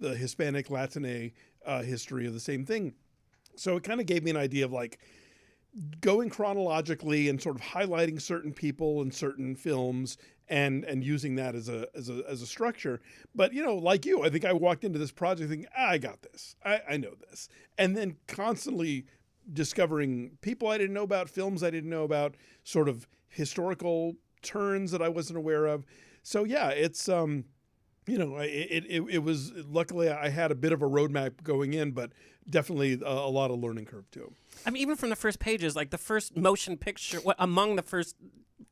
Hispanic Latine history of the same thing. So it kind of gave me an idea of like going chronologically and sort of highlighting certain people and certain films and using that as a structure. But, like you, I think I walked into this project thinking, I got this. I know this. And then constantly discovering people I didn't know about, films I didn't know about, sort of historical turns that I wasn't aware of. So yeah, it's it was, luckily I had a bit of a roadmap going in, but definitely a lot of learning curve too. I mean, even from the first pages, like the first motion picture, among the first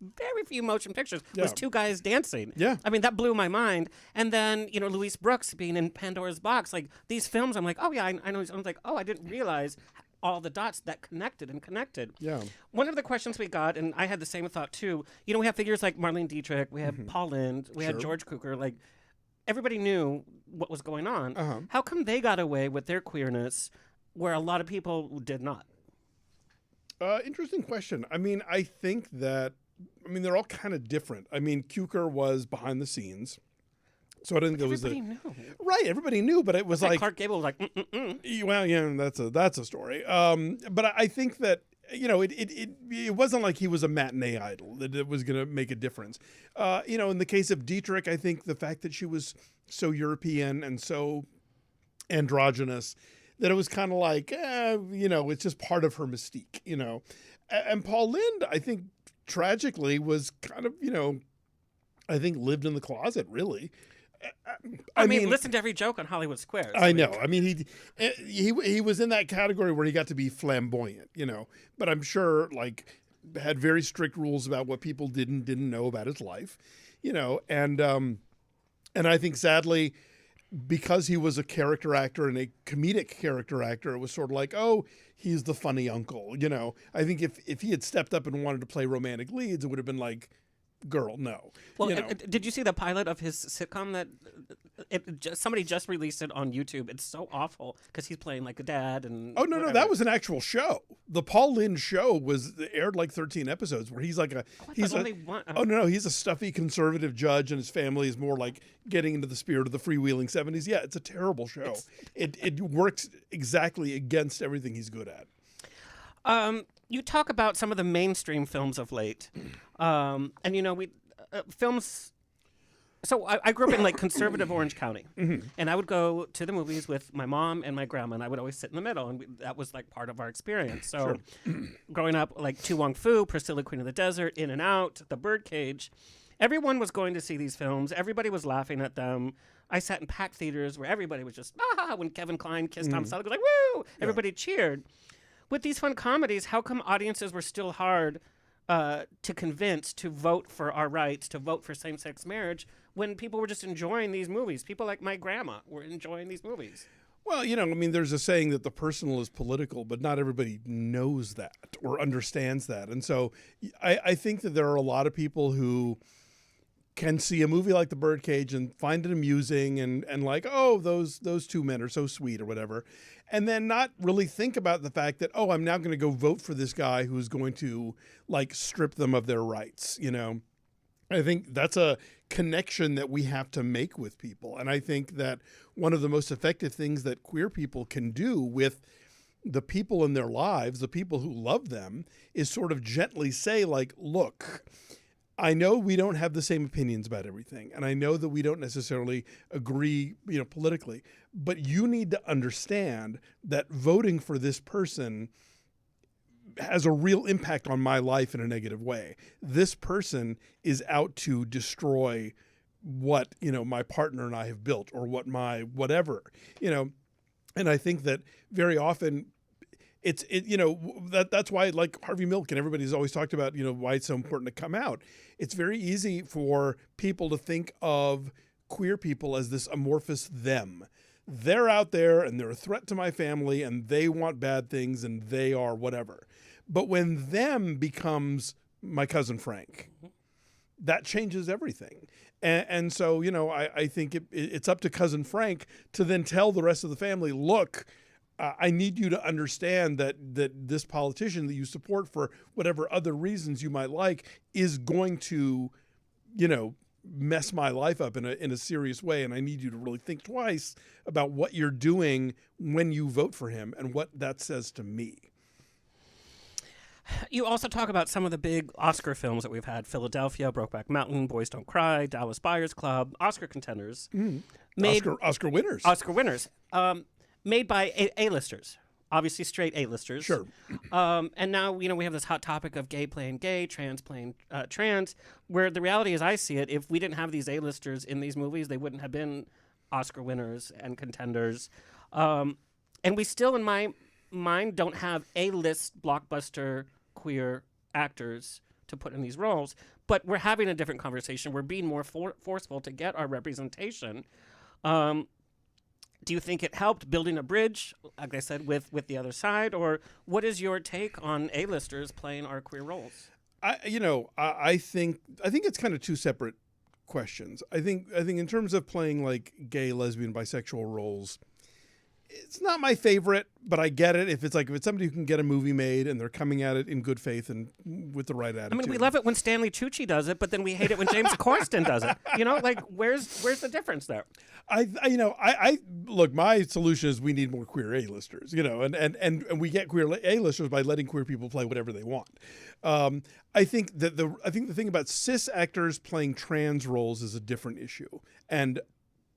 very few motion pictures was two guys dancing. Yeah. I mean, that blew my mind. And then, Louise Brooks being in Pandora's Box, like these films, I'm like, oh yeah, I know. I was like, oh, I didn't realize all the dots that connected. Yeah. One of the questions we got, and I had the same thought too, we have figures like Marlene Dietrich, we have Paul Lynde, we had George Cukor, like everybody knew what was going on. Uh-huh. How come they got away with their queerness where a lot of people did not? Interesting question. I mean, I think that, they're all kind of different. I mean, Cukor was behind the scenes. So I didn't think it was everybody knew. Right, everybody knew, but it was like Clark Gable was like, Well, yeah, that's a story. But I think that it wasn't like he was a matinee idol that it was going to make a difference. In the case of Dietrich, I think the fact that she was so European and so androgynous that it was kind of like, it's just part of her mystique, And Paul Lynde, I think, tragically was kind of, I think lived in the closet, really. I mean, listen to every joke on Hollywood Squares. I know. I mean, he was in that category where he got to be flamboyant, But I'm sure, had very strict rules about what people didn't know about his life, And I think, sadly, because he was a character actor and a comedic character actor, it was sort of like, oh, he's the funny uncle, I think if he had stepped up and wanted to play romantic leads, it would have been like, girl. No. Well, You know. did you see the pilot of his sitcom that somebody just released it on YouTube? It's so awful because he's playing like a dad and. Oh, no, that was an actual show. The Paul Lynde show aired like 13 episodes where he's like he's a stuffy conservative judge and his family is more like getting into the spirit of the freewheeling 70s. Yeah, it's a terrible show. It works exactly against everything he's good at. You talk about some of the mainstream films of late, and we films. So I grew up in like conservative Orange County, and I would go to the movies with my mom and my grandma, and I would always sit in the middle, and that was like part of our experience. So, growing up, like Tu Wong Fu, Priscilla Queen of the Desert, In and Out, The Birdcage, everyone was going to see these films. Everybody was laughing at them. I sat in packed theaters where everybody was just when Kevin Kline kissed Tom Selleck, it was like woo! Everybody cheered. With these fun comedies, how come audiences were still hard to convince to vote for our rights, to vote for same-sex marriage, when people were just enjoying these movies? People like my grandma were enjoying these movies. Well, there's a saying that the personal is political, but not everybody knows that or understands that. And so I think that there are a lot of people who can see a movie like The Birdcage and find it amusing and like, oh, those two men are so sweet or whatever, and then not really think about the fact that, oh, I'm now going to go vote for this guy who's going to like strip them of their rights. I think that's a connection that we have to make with people. And I think that one of the most effective things that queer people can do with the people in their lives, the people who love them, is sort of gently say like, look, I know we don't have the same opinions about everything, and I know that we don't necessarily agree, politically, but you need to understand that voting for this person has a real impact on my life in a negative way. This person is out to destroy what, my partner and I have built, or what my whatever, and I think that very often that's why, like Harvey Milk and everybody's always talked about, why it's so important to come out. It's very easy for people to think of queer people as this amorphous them. They're out there and they're a threat to my family and they want bad things and they are whatever. But when them becomes my cousin Frank, that changes everything. And so, I think it's up to cousin Frank to then tell the rest of the family, look, I need you to understand that this politician that you support for whatever other reasons you might like is going to, mess my life up in a serious way. And I need you to really think twice about what you're doing when you vote for him and what that says to me. You also talk about some of the big Oscar films that we've had: Philadelphia, Brokeback Mountain, Boys Don't Cry, Dallas Buyers Club, Oscar contenders. Oscar winners. Oscar winners. Made by A-listers, obviously straight A-listers. Sure. And now, we have this hot topic of gay playing gay, trans playing trans, where the reality is, I see it, if we didn't have these A-listers in these movies, they wouldn't have been Oscar winners and contenders. And we still, in my mind, don't have A-list blockbuster queer actors to put in these roles. But we're having a different conversation. We're being more forceful to get our representation. Do you think it helped building a bridge, like I said, with the other side, or what is your take on A-listers playing our queer roles? I think it's kind of two separate questions. I think in terms of playing like gay, lesbian, bisexual roles, it's not my favorite, but I get it. If it's somebody who can get a movie made and they're coming at it in good faith and with the right attitude. I mean, we love it when Stanley Tucci does it, but then we hate it when James Corden does it. Where's the difference there? I look, my solution is we need more queer A-listers, and we get queer A-listers by letting queer people play whatever they want. I think the thing about cis actors playing trans roles is a different issue. And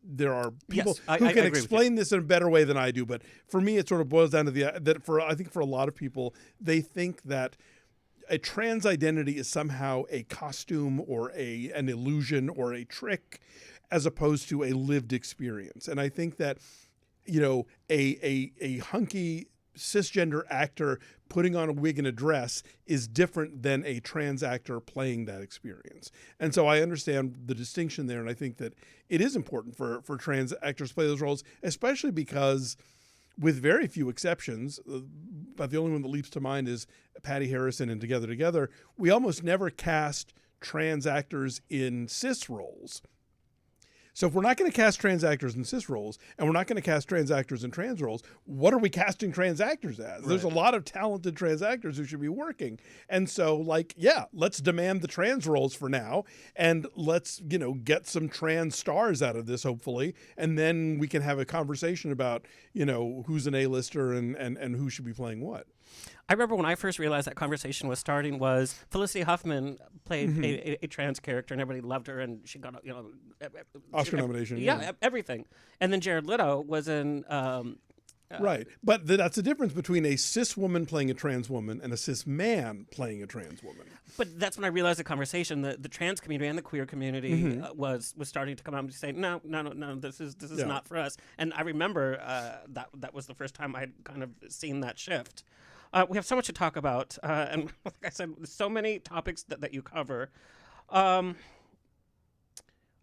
there are people who can explain this in a better way than I do, but for me, it sort of boils down to I think for a lot of people, they think that a trans identity is somehow a costume or an illusion or a trick, as opposed to a lived experience. And I think that, a hunky cisgender actor putting on a wig and a dress is different than a trans actor playing that experience. And so I understand the distinction there. And I think that it is important for trans actors to play those roles, especially because, with very few exceptions, but the only one that leaps to mind is Patty Harrison in Together, we almost never cast trans actors in cis roles. So if we're not going to cast trans actors in cis roles, and we're not going to cast trans actors in trans roles, what are we casting trans actors as? Right. There's a lot of talented trans actors who should be working. And so, like, yeah, let's demand the trans roles for now, and let's, get some trans stars out of this, hopefully, and then we can have a conversation about, who's an A-lister and who should be playing what. I remember when I first realized that conversation was starting was Felicity Huffman played a trans character, and everybody loved her, and she got Oscar nomination. Yeah, everything. And then Jared Leto was in. Right, but that's the difference between a cis woman playing a trans woman and a cis man playing a trans woman. But that's when I realized the conversation, the trans community and the queer community was starting to come out and say, no, this is not for us. And I remember that was the first time I'd kind of seen that shift. We have so much to talk about, and like I said, so many topics that you cover. I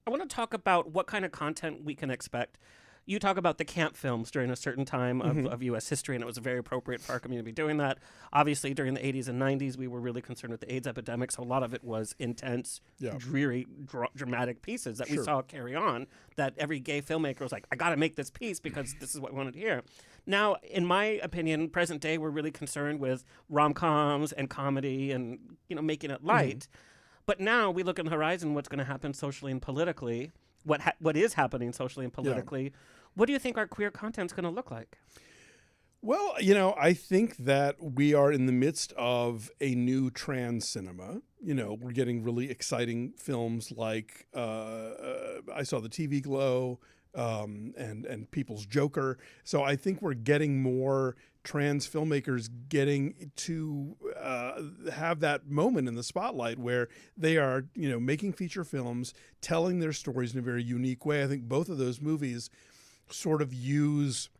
want to talk about what kind of content we can expect. You talk about the camp films during a certain time of U.S. history, and it was very appropriate for our community to be doing that. Obviously, during the 80s and 90s, we were really concerned with the AIDS epidemic, so a lot of it was intense, dreary, dramatic pieces that we saw carry on, that every gay filmmaker was like, I got to make this piece because this is what we wanted to hear. Now, in my opinion, present day, we're really concerned with rom-coms and comedy and, making it light. But now we look on the horizon, what's going to happen socially and politically, what is happening socially and politically. Yeah. What do you think our queer content's going to look like? Well, I think that we are in the midst of a new trans cinema. We're getting really exciting films like I saw the TV Glow and People's Joker. So I think we're getting more trans filmmakers getting to have that moment in the spotlight where they are, making feature films, telling their stories in a very unique way. I think both of those movies sort of use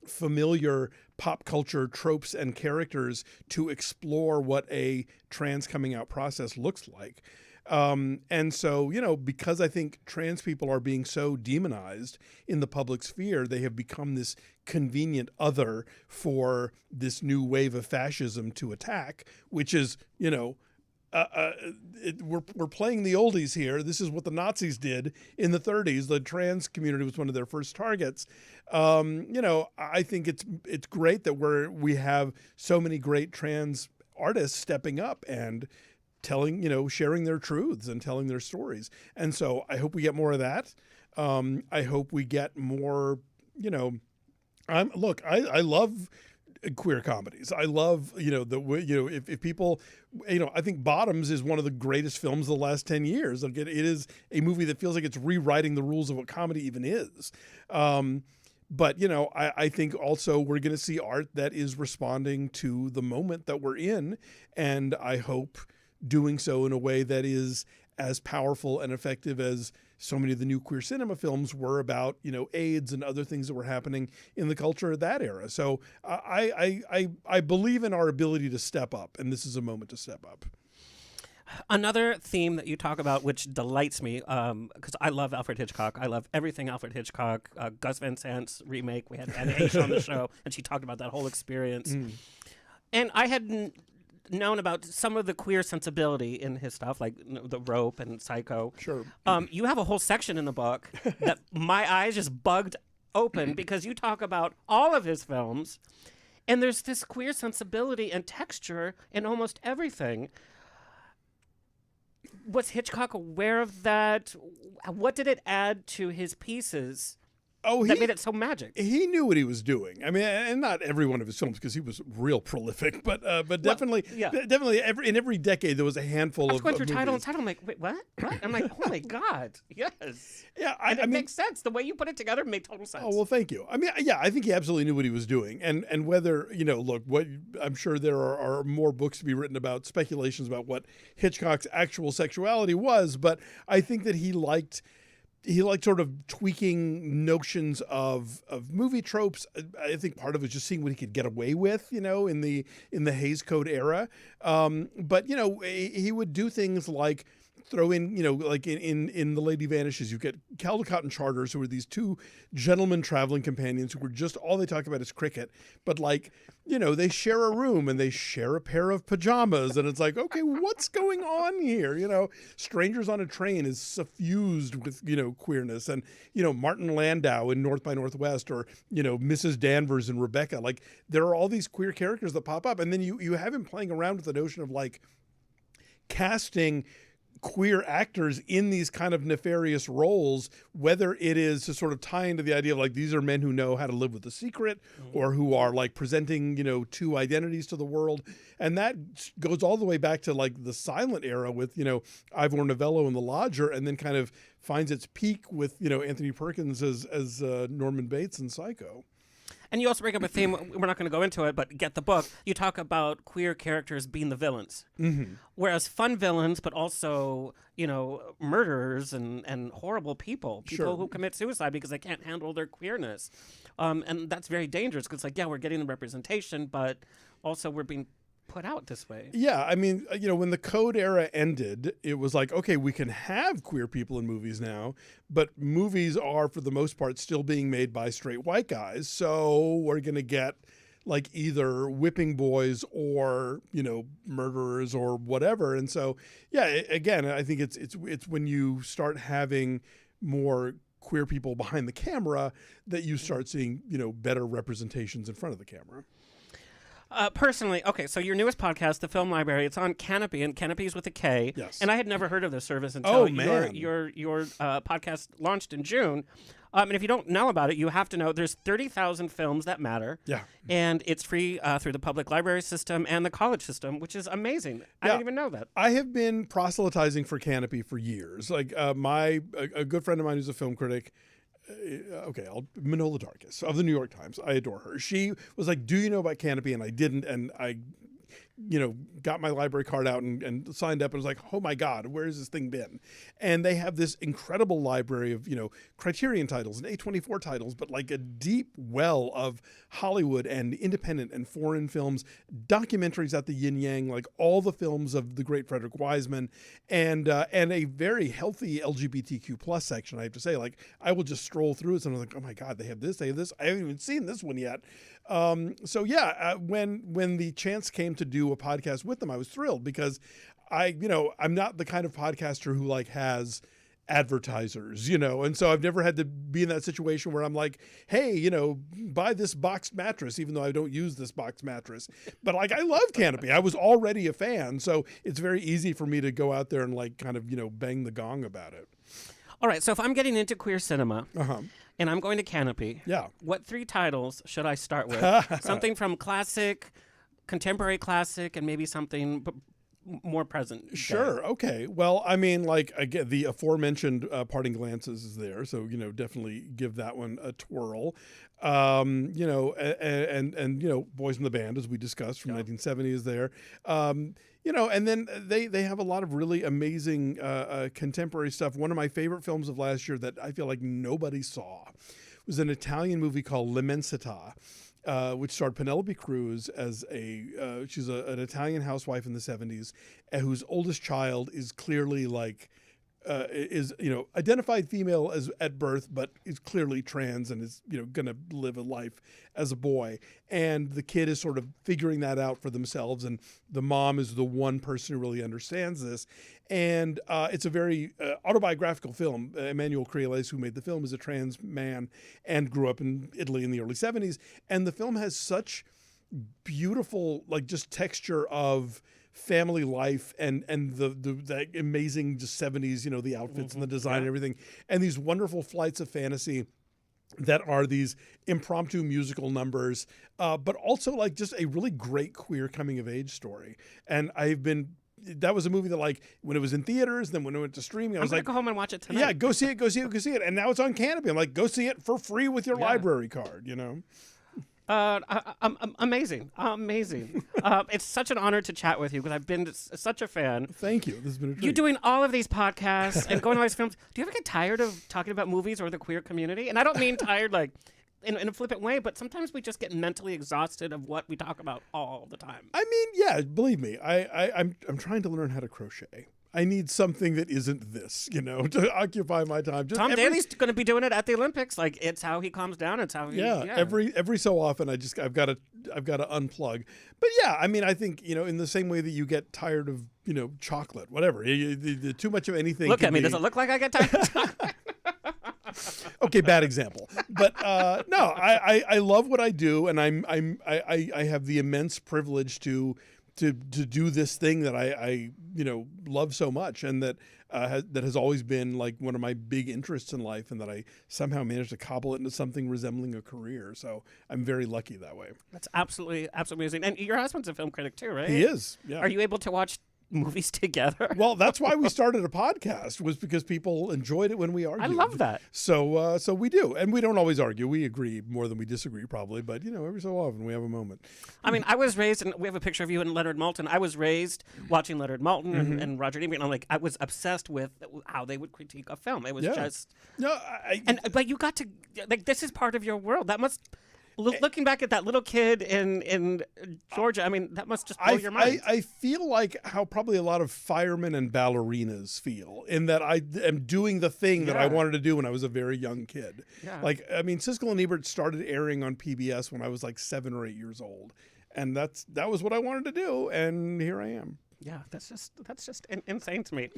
familiar pop culture tropes and characters to explore what a trans coming out process looks like. And so, because I think trans people are being so demonized in the public sphere, they have become this convenient other for this new wave of fascism to attack, which is, we're playing the oldies here. This is what the Nazis did in the 30s. The trans community was one of their first targets. I think it's great that we have so many great trans artists stepping up and telling, sharing their truths and telling their stories. And so I hope we get more of that. I hope we get more, I love queer comedies. I love, if people, I think Bottoms is one of the greatest films of the last 10 years. Like it is a movie that feels like it's rewriting the rules of what comedy even is. But, I think also we're going to see art that is responding to the moment that we're in. And I hope doing so in a way that is as powerful and effective as so many of the new queer cinema films were about, AIDS and other things that were happening in the culture of that era. So I believe in our ability to step up, and this is a moment to step up. Another theme that you talk about, which delights me, because I love Alfred Hitchcock. I love everything Alfred Hitchcock. Gus Van Sant's remake. We had Anna H on the show, and she talked about that whole experience. And I had known about some of the queer sensibility in his stuff, like The Rope and Psycho. Sure. You have a whole section in the book that my eyes just bugged open because you talk about all of his films, and there's this queer sensibility and texture in almost everything. Was Hitchcock aware of that? What did it add to his pieces that made it so magic? He knew what he was doing. I mean, and not every one of his films because he was real prolific, but definitely in every decade there was a handful of I was going through movies. title and title. I'm like, wait, what? I'm like, oh my God, yes. Yeah, I mean, makes sense. The way you put it together made total sense. Oh well, thank you. I mean, yeah, I think he absolutely knew what he was doing, and whether look, what I'm sure there are more books to be written about speculations about what Hitchcock's actual sexuality was, but I think that he liked sort of tweaking notions of movie tropes. I think part of it was just seeing what he could get away with, in the Hays Code era. But he would do things like throw in, like in The Lady Vanishes, you get Caldecott and Charters, who are these two gentlemen traveling companions who were just, all they talk about is cricket. But like, they share a room and they share a pair of pajamas. And it's like, okay, what's going on here? Strangers on a Train is suffused with, queerness. And, Martin Landau in North by Northwest, or, Mrs. Danvers and Rebecca. Like, there are all these queer characters that pop up. And then you have him playing around with the notion of like casting queer actors in these kind of nefarious roles, whether it is to sort of tie into the idea of like, these are men who know how to live with a secret, or who are like presenting, two identities to the world. And that goes all the way back to like the silent era with, Ivor Novello and The Lodger, and then kind of finds its peak with, Anthony Perkins as Norman Bates in Psycho. And you also bring up a theme, we're not going to go into it, but get the book. You talk about queer characters being the villains. Mm-hmm. Whereas fun villains, but also, murderers and horrible people who commit suicide because they can't handle their queerness. And that's very dangerous because, like, we're getting the representation, but also we're being put out this way. Yeah, I mean, when the Code era ended, it was like, okay, we can have queer people in movies now, but movies are, for the most part, still being made by straight white guys. So we're going to get like either whipping boys or, murderers or whatever. And so, again, I think it's when you start having more queer people behind the camera that you start seeing, better representations in front of the camera. Personally, okay, so your newest podcast, The Film Library, it's on Canopy, and Canopy is with a K. Yes. And I had never heard of this service until your podcast launched in June. And if you don't know about it, you have to know there's 30,000 films that matter. Yeah. And it's free through the public library system and the college system, which is amazing. I didn't even know that. I have been proselytizing for Canopy for years. Like a good friend of mine who's a film critic, Manola Dargis of the New York Times. I adore her. She was like, do you know about Canopy? And I didn't. And I, got my library card out and signed up and was like, oh my God, where has this thing been? And they have this incredible library of, Criterion titles and A24 titles, but like a deep well of Hollywood and independent and foreign films, documentaries at the yin yang, like all the films of the great Frederick Wiseman, and a very healthy LGBTQ plus section. I have to say, like, I will just stroll through it and I'm like, oh my God, they have this. I haven't even seen this one yet. When the chance came to do a podcast with them, I was thrilled because I'm not the kind of podcaster who like has advertisers, and so I've never had to be in that situation where I'm like, hey, buy this boxed mattress, even though I don't use this boxed mattress. But like, I love Canopy. I was already a fan. So it's very easy for me to go out there and like kind of, bang the gong about it. All right. So if I'm getting into queer cinema and I'm going to Canopy, what 3 titles should I start with? Something from classic, contemporary classic, and maybe something more present. Sure. Okay. Well, I mean, like, again, the aforementioned Parting Glances is there. So, definitely give that one a twirl. And Boys in the Band, as we discussed, from 1970 is there. And then they have a lot of really amazing contemporary stuff. One of my favorite films of last year that I feel like nobody saw was an Italian movie called L'Immensità, which starred Penelope Cruz as she's an Italian housewife in the 70s, whose oldest child is clearly like identified female as at birth, but is clearly trans and is, going to live a life as a boy. And the kid is sort of figuring that out for themselves. And the mom is the one person who really understands this. And it's a very autobiographical film. Emmanuel Criales, who made the film, is a trans man and grew up in Italy in the early 70s. And the film has such beautiful, like, just texture of family life and the amazing just 70s, the outfits and the design and everything, and these wonderful flights of fantasy that are these impromptu musical numbers, but also like just a really great queer coming of age story. And that was a movie that, like, when it was in theaters, then when it went to streaming, I was like, go home and watch it tonight. Yeah, go see it. And now it's on Canopy. I'm like, go see it for free with your library card, Amazing. It's such an honor to chat with you because I've been such a fan. Thank you. This has been a treat. You doing all of these podcasts and going to all these films. Do you ever get tired of talking about movies or the queer community? And I don't mean tired like in a flippant way, but sometimes we just get mentally exhausted of what we talk about all the time. I mean, yeah, believe me, I'm trying to learn how to crochet. I need something that isn't this, to occupy my time. Just Tom Daly's going to be doing it at the Olympics. Like, it's how he calms down. It's how he. Yeah. Every so often, I've got to unplug. But yeah, I mean, I think in the same way that you get tired of chocolate, whatever. Too much of anything. Look at me. Does it look like I get tired of chocolate? Okay, bad example. But no, I love what I do, and I have the immense privilege to do this thing that I love so much, and that has always been like one of my big interests in life, and that I somehow managed to cobble it into something resembling a career. So I'm very lucky that way. That's absolutely amazing. And your husband's a film critic too, right? He is. Yeah. Are you able to watch movies together? Well, that's why we started a podcast, was because people enjoyed it when we argued. I love that. So we do, and we don't always argue. We agree more than we disagree, probably. But every so often we have a moment. I mean, I was raised, and we have a picture of you and Leonard Maltin. I was raised watching Leonard Maltin and Roger Ebert, and I was obsessed with how they would critique a film. It was just but you got to this is part of your world. That must. Looking back at that little kid in Georgia, I mean, that must just blow your mind. I feel like how probably a lot of firemen and ballerinas feel, in that I am doing the thing that I wanted to do when I was a very young kid. Yeah. Like, I mean, Siskel and Ebert started airing on PBS when I was like 7 or 8 years old. And that was what I wanted to do, and here I am. Yeah, that's just insane to me.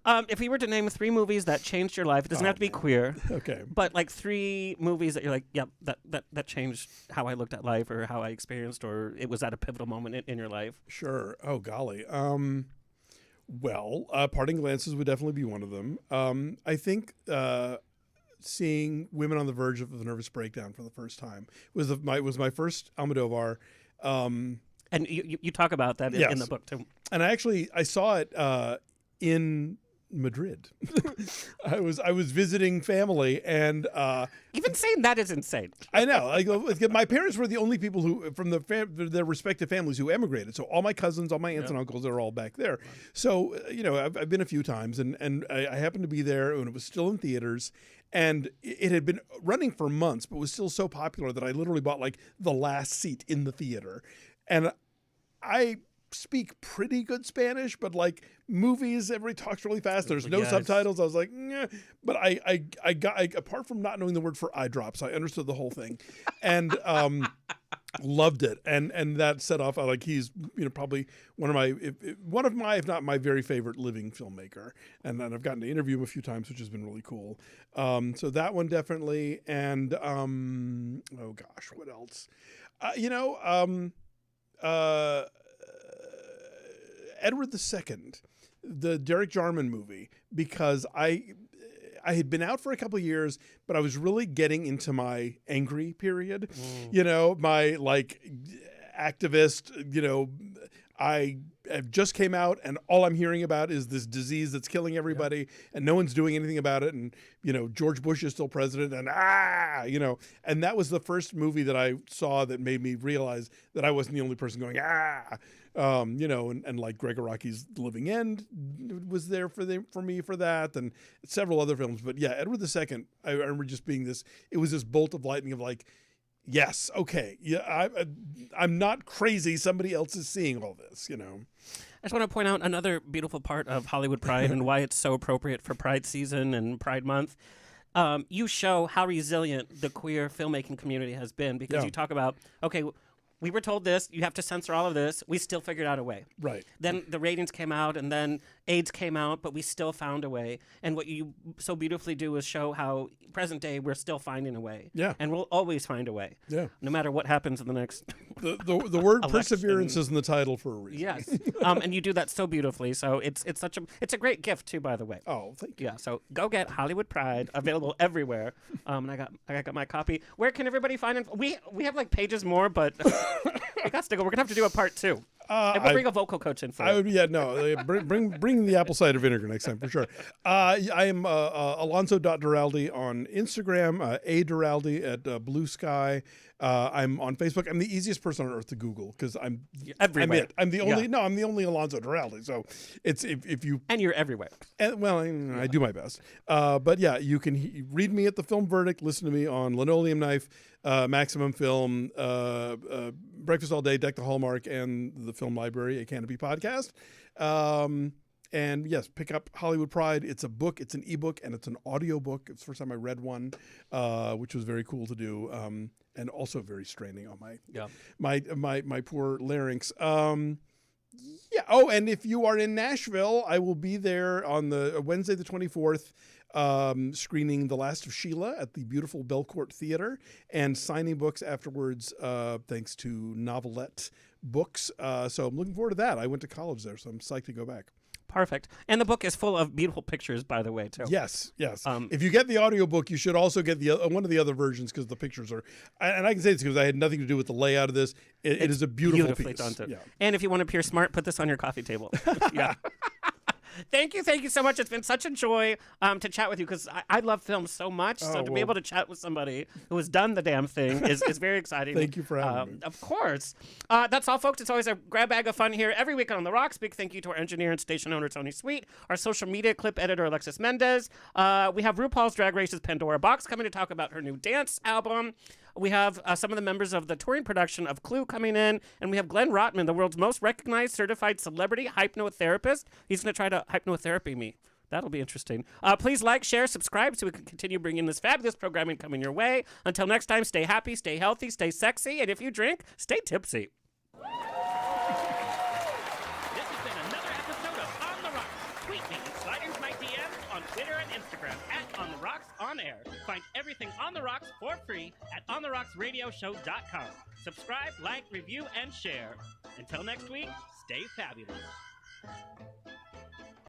If we were to name 3 movies that changed your life, it doesn't have to be queer. Okay. But like 3 movies that you're like, yeah, that changed how I looked at life, or how I experienced, or it was at a pivotal moment in your life. Sure. Oh, golly. Well, Parting Glances would definitely be one of them. I think seeing Women on the Verge of a Nervous Breakdown for the first time was my first Almodovar. And you talk about that in the book too. And I saw it in Madrid. I was visiting family, and even saying that is insane. I know. Like, my parents were the only people who from their respective families who emigrated. So all my cousins, all my aunts and uncles are all back there. So I've been a few times, and I happened to be there when it was still in theaters. And it had been running for months, but was still so popular that I literally bought like the last seat in the theater. And I speak pretty good Spanish, but like movies, everybody talks really fast. There's no subtitles. I was like, nah. But I got apart from not knowing the word for eye drops, I understood the whole thing, and loved it. And that set off like he's probably one of my if not my very favorite living filmmaker. And then I've gotten to interview him a few times, which has been really cool. So that one definitely. And oh gosh, what else? Edward II, the Derek Jarman movie, because I had been out for a couple of years, but I was really getting into my angry period. My like activist, I have just came out, and all I'm hearing about is this disease that's killing everybody, and no one's doing anything about it. And George Bush is still president, and and that was the first movie that I saw that made me realize that I wasn't the only person going and like Greg Araki's The Living End was there for me for that, and several other films. But yeah, Edward II, I remember just being this. It was this bolt of lightning of like, yes, okay, yeah, I'm not crazy. Somebody else is seeing all this, I just want to point out another beautiful part of Hollywood Pride and why it's so appropriate for Pride season and Pride Month. You show how resilient the queer filmmaking community has been, because you talk about, okay, we were told this, you have to censor all of this. We still figured out a way. Right. Then the ratings came out, and then AIDS came out, but we still found a way. And what you so beautifully do is show how present day we're still finding a way. Yeah. And we'll always find a way. Yeah. No matter what happens in the next The word perseverance is in the title for a reason. Yes. And you do that so beautifully. So it's a great gift too, by the way. Oh, thank you. Yeah. So go get Hollywood Pride, available everywhere. And I got my copy. Where can everybody find it? We have like pages more, but we got to go. We're gonna have to do a part 2. And we'll bring a vocal coach in for it. Bring the apple cider vinegar next time for sure. I am Alonso Duralde on Instagram, A Duralde at Blue Sky. I'm on Facebook. I'm the easiest person on earth to Google because I'm everywhere. I'm the only I'm the only Alonso Duralde. So it's if you and you're everywhere. And, well, I do my best. But yeah, you can read me at The Film Verdict. Listen to me on Linoleum Knife, Maximum Film, Breakfast All Day, Deck the Hallmark, and the Film Library, a Canopy podcast. And yes, pick up Hollywood Pride. It's a book, it's an ebook, and it's an audio book. It's the first time I read one, which was very cool to do, and also very straining on my poor larynx. Yeah. Oh, and if you are in Nashville, I will be there on the Wednesday, the 24th, screening The Last of Sheila at the beautiful Belcourt Theater and signing books afterwards, thanks to Novelette Books. So I'm looking forward to that. I went to college there, so I'm psyched to go back. Perfect. And the book is full of beautiful pictures, by the way, too. Yes. If you get the audiobook, you should also get the one of the other versions because the pictures are, and I can say this because I had nothing to do with the layout of this. It is a beautiful piece. Done. Yeah. And if you want to appear smart, put this on your coffee table. Yeah. Thank you so much. It's been such a joy to chat with you because I love film so much. So to be able to chat with somebody who has done the damn thing is very exciting. Thank you for having me. Of course. That's all, folks. It's always a grab bag of fun here every week on The Rocks. Big thank you to our engineer and station owner, Tony Sweet, our social media clip editor, Alexis Mendez. We have RuPaul's Drag Race's Pandora Box coming to talk about her new dance album. We have some of the members of the touring production of Clue coming in, and we have Glenn Rotman, the world's most recognized certified celebrity hypnotherapist. He's going to try to hypnotherapy me. That'll be interesting. Please like, share, subscribe so we can continue bringing this fabulous programming coming your way. Until next time, stay happy, stay healthy, stay sexy, and if you drink, stay tipsy. This has been another episode of On the Rocks. Tweet me and slide into my DMs on Twitter and Instagram at On the Rocks On Air. Find everything On the Rocks for free at OnTheRocksRadioshow.com. Subscribe, like, review, and share. Until next week, stay fabulous.